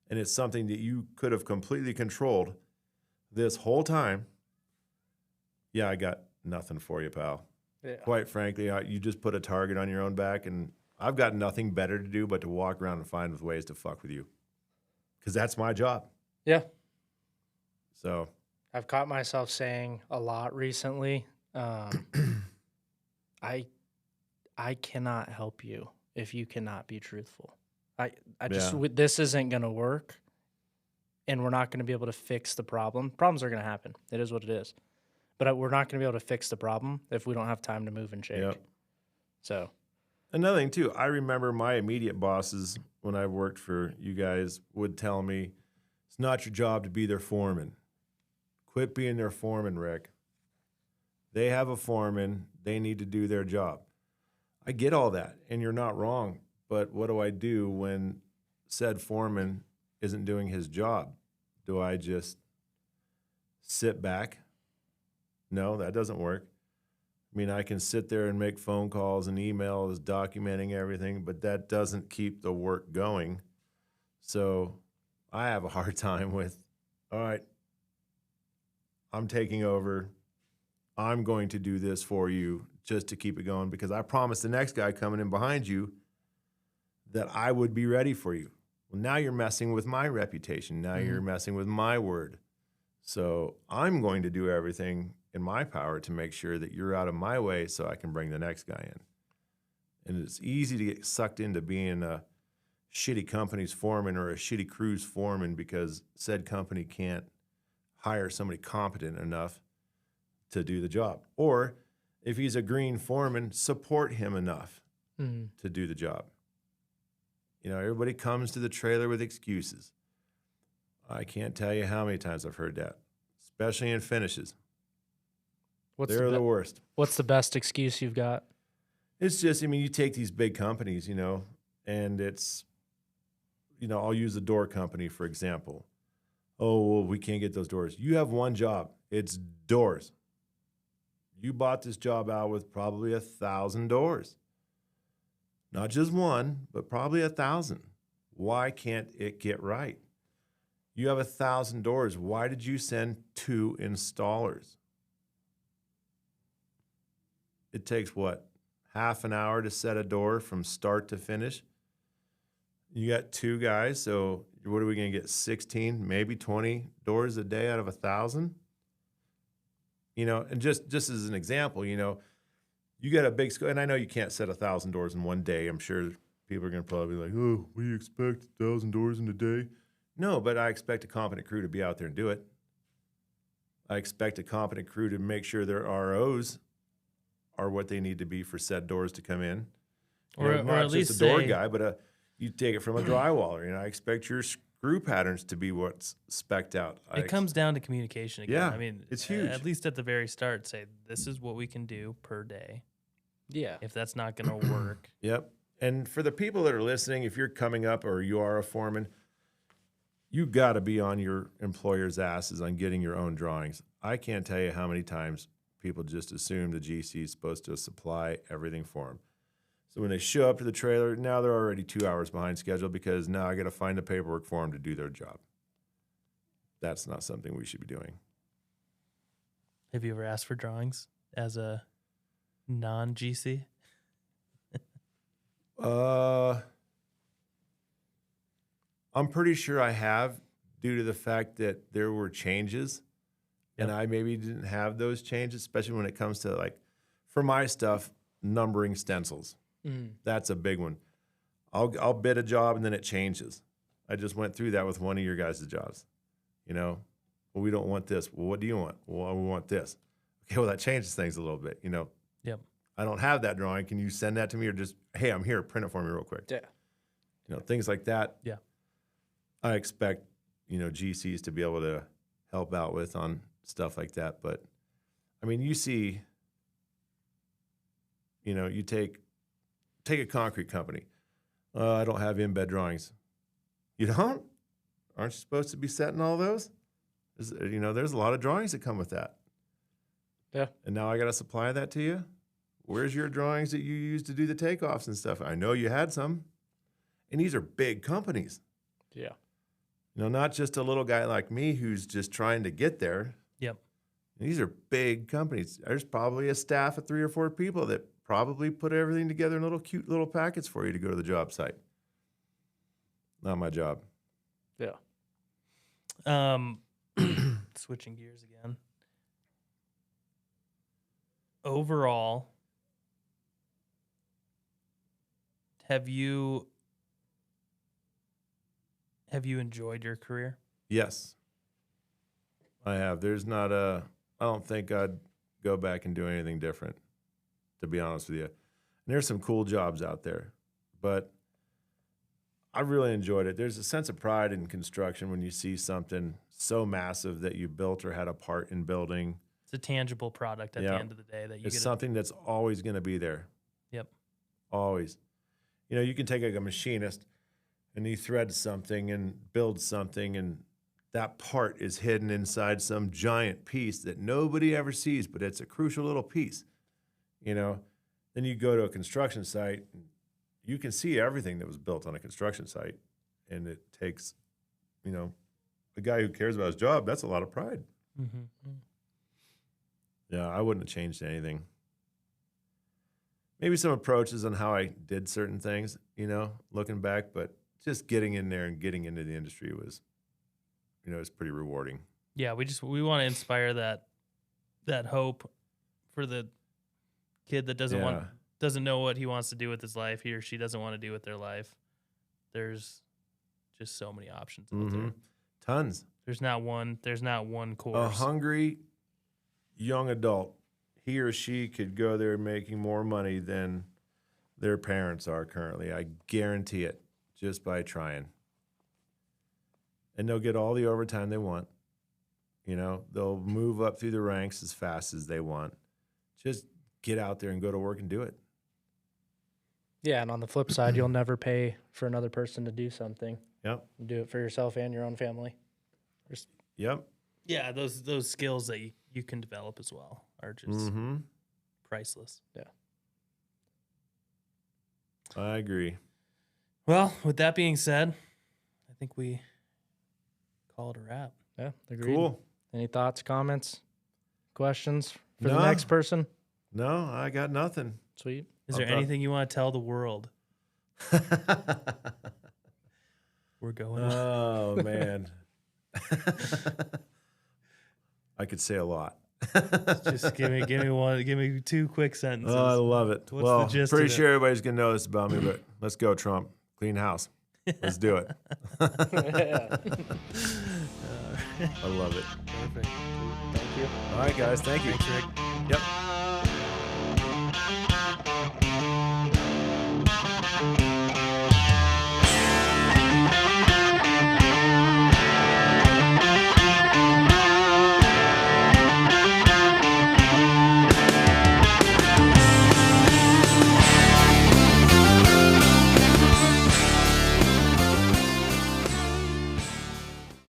and it's something that you could have completely controlled this whole time, yeah, I got nothing for you, pal. Yeah. Quite frankly, you just put a target on your own back, and I've got nothing better to do but to walk around and find ways to fuck with you. Because that's my job. Yeah. So I've caught myself saying a lot recently, I cannot help you if you cannot be truthful. This isn't going to work, and we're not going to be able to fix the problem. Problems are going to happen. It is what it is. But we're not going to be able to fix the problem if we don't have time to move and shake. Yep. So another thing, too, I remember my immediate bosses when I worked for you guys would tell me, it's not your job to be their foreman. Quit being their foreman, Rick. They have a foreman. They need to do their job. I get all that, and you're not wrong. But what do I do when said foreman isn't doing his job? Do I just sit back? No, that doesn't work. I mean, I can sit there and make phone calls and emails documenting everything, but that doesn't keep the work going. So I have a hard time with, all right, I'm taking over. I'm going to do this for you just to keep it going because I promised the next guy coming in behind you that I would be ready for you. Well, now you're messing with my reputation. Now you're messing with my word. So I'm going to do everything in my power to make sure that you're out of my way so I can bring the next guy in. And it's easy to get sucked into being a shitty company's foreman or a shitty crew's foreman because said company can't hire somebody competent enough to do the job. Or if he's a green foreman, support him enough to do the job. You know, everybody comes to the trailer with excuses. I can't tell you how many times I've heard that, especially in finishes. They're the worst. What's the best excuse you've got? It's just, I mean, you take these big companies, you know, and it's, you know, I'll use the door company, for example. Oh, well, we can't get those doors. You have one job. It's doors. You bought this job out with probably 1,000 doors. Not just one, but probably 1,000. Why can't it get right? You have 1,000 doors. Why did you send 2 installers? It takes what? Half an hour to set a door from start to finish. You got 2 guys, so what are we going to get? 16, maybe 20 doors a day out of 1,000? You know, and just as an example, you know, you got a big school, and I know you can't set 1,000 doors in one day. I'm sure people are going to probably be like, oh, we expect 1,000 doors in a day. No, but I expect a competent crew to be out there and do it. I expect a competent crew to make sure their ROs are what they need to be for said doors to come in. Or not at least just a door guy, but you take it from a drywaller. You know, I expect your screw patterns to be what's spec'd out. It comes down to communication again. Yeah, I mean, it's huge. At least at the very start, say, this is what we can do per day. Yeah. If that's not going to work. Yep. And for the people that are listening, if you're coming up or you are a foreman, you got to be on your employer's asses on getting your own drawings. I can't tell you how many times people just assume the GC is supposed to supply everything for them. So when they show up to the trailer, now they're already 2 hours behind schedule because now I got to find the paperwork for them to do their job. That's not something we should be doing. Have you ever asked for drawings as a non-GC? I'm pretty sure I have, due to the fact that there were changes, and I maybe didn't have those changes, especially when it comes to, like, for my stuff, numbering stencils. That's a big one. I'll bid a job and then it changes. I just went through that with one of your guys' jobs. You know, well, we don't want this. Well, what do you want? Well, we want this. Okay, well, that changes things a little bit. You know, Yep. I don't have that drawing. Can you send that to me, or just, hey, I'm here, print it for me real quick? Yeah. You know, things like that. Yeah. I expect, you know, GCs to be able to help out with on stuff like that. But I mean, you see, you know, you take a concrete company. I don't have in-bed drawings. You don't? Aren't you supposed to be setting all those? You know, there's a lot of drawings that come with that. Yeah. And now I got to supply that to you? Where's your drawings that you use to do the takeoffs and stuff? I know you had some. And these are big companies. Yeah. You know, not just a little guy like me who's just trying to get there. Yep. These are big companies. There's probably a staff of 3 or 4 people that probably put everything together in little cute little packets for you to go to the job site. Not my job. Yeah. Switching gears again. Overall, have you enjoyed your career? Yes, I have. I don't think I'd go back and do anything different, to be honest with you. And there's some cool jobs out there, but I really enjoyed it. There's a sense of pride in construction when you see something so massive that you built or had a part in building. It's a tangible product at the end of the day that you It's get. something that's always going to be there. Yep. Always. You know, you can take like a machinist and he threads something and builds something, and that part is hidden inside some giant piece that nobody ever sees, but it's a crucial little piece. You know, then you go to a construction site, and you can see everything that was built on a construction site, and it takes, you know, a guy who cares about his job, that's a lot of pride. Mm-hmm. Yeah, I wouldn't have changed anything. Maybe some approaches on how I did certain things, you know, looking back, but just getting in there and getting into the industry was, you know, it's pretty rewarding. Yeah, we want to inspire that hope for the kid that doesn't know what he wants to do with his life. He or she doesn't want to do with their life. There's just so many options out there. Tons. There's not one course. A hungry young adult, he or she could go there making more money than their parents are currently. I guarantee it, just by trying. And they'll get all the overtime they want. You know, they'll move up through the ranks as fast as they want. Just get out there and go to work and do it. Yeah, and on the flip side, you'll never pay for another person to do something. Yep. Do it for yourself and your own family. Yep. Yeah, those skills that you can develop as well are just priceless. Yeah. I agree. Well, with that being said, I think we call it a wrap. Yeah, agreed. Cool. Any thoughts, comments, questions for No. the next person? No, I got nothing. Sweet. Is there anything you want to tell the world? We're going. Oh, man. I could say a lot. Just give me 2 quick sentences. Oh, I love it. What's well, the gist pretty of it? sure everybody's going to know this about me, but let's go, Trump. Clean house. Let's do it. Yeah. I love it. Perfect. Thank you. All right, guys. Thank you. Thanks, Rick. Yep.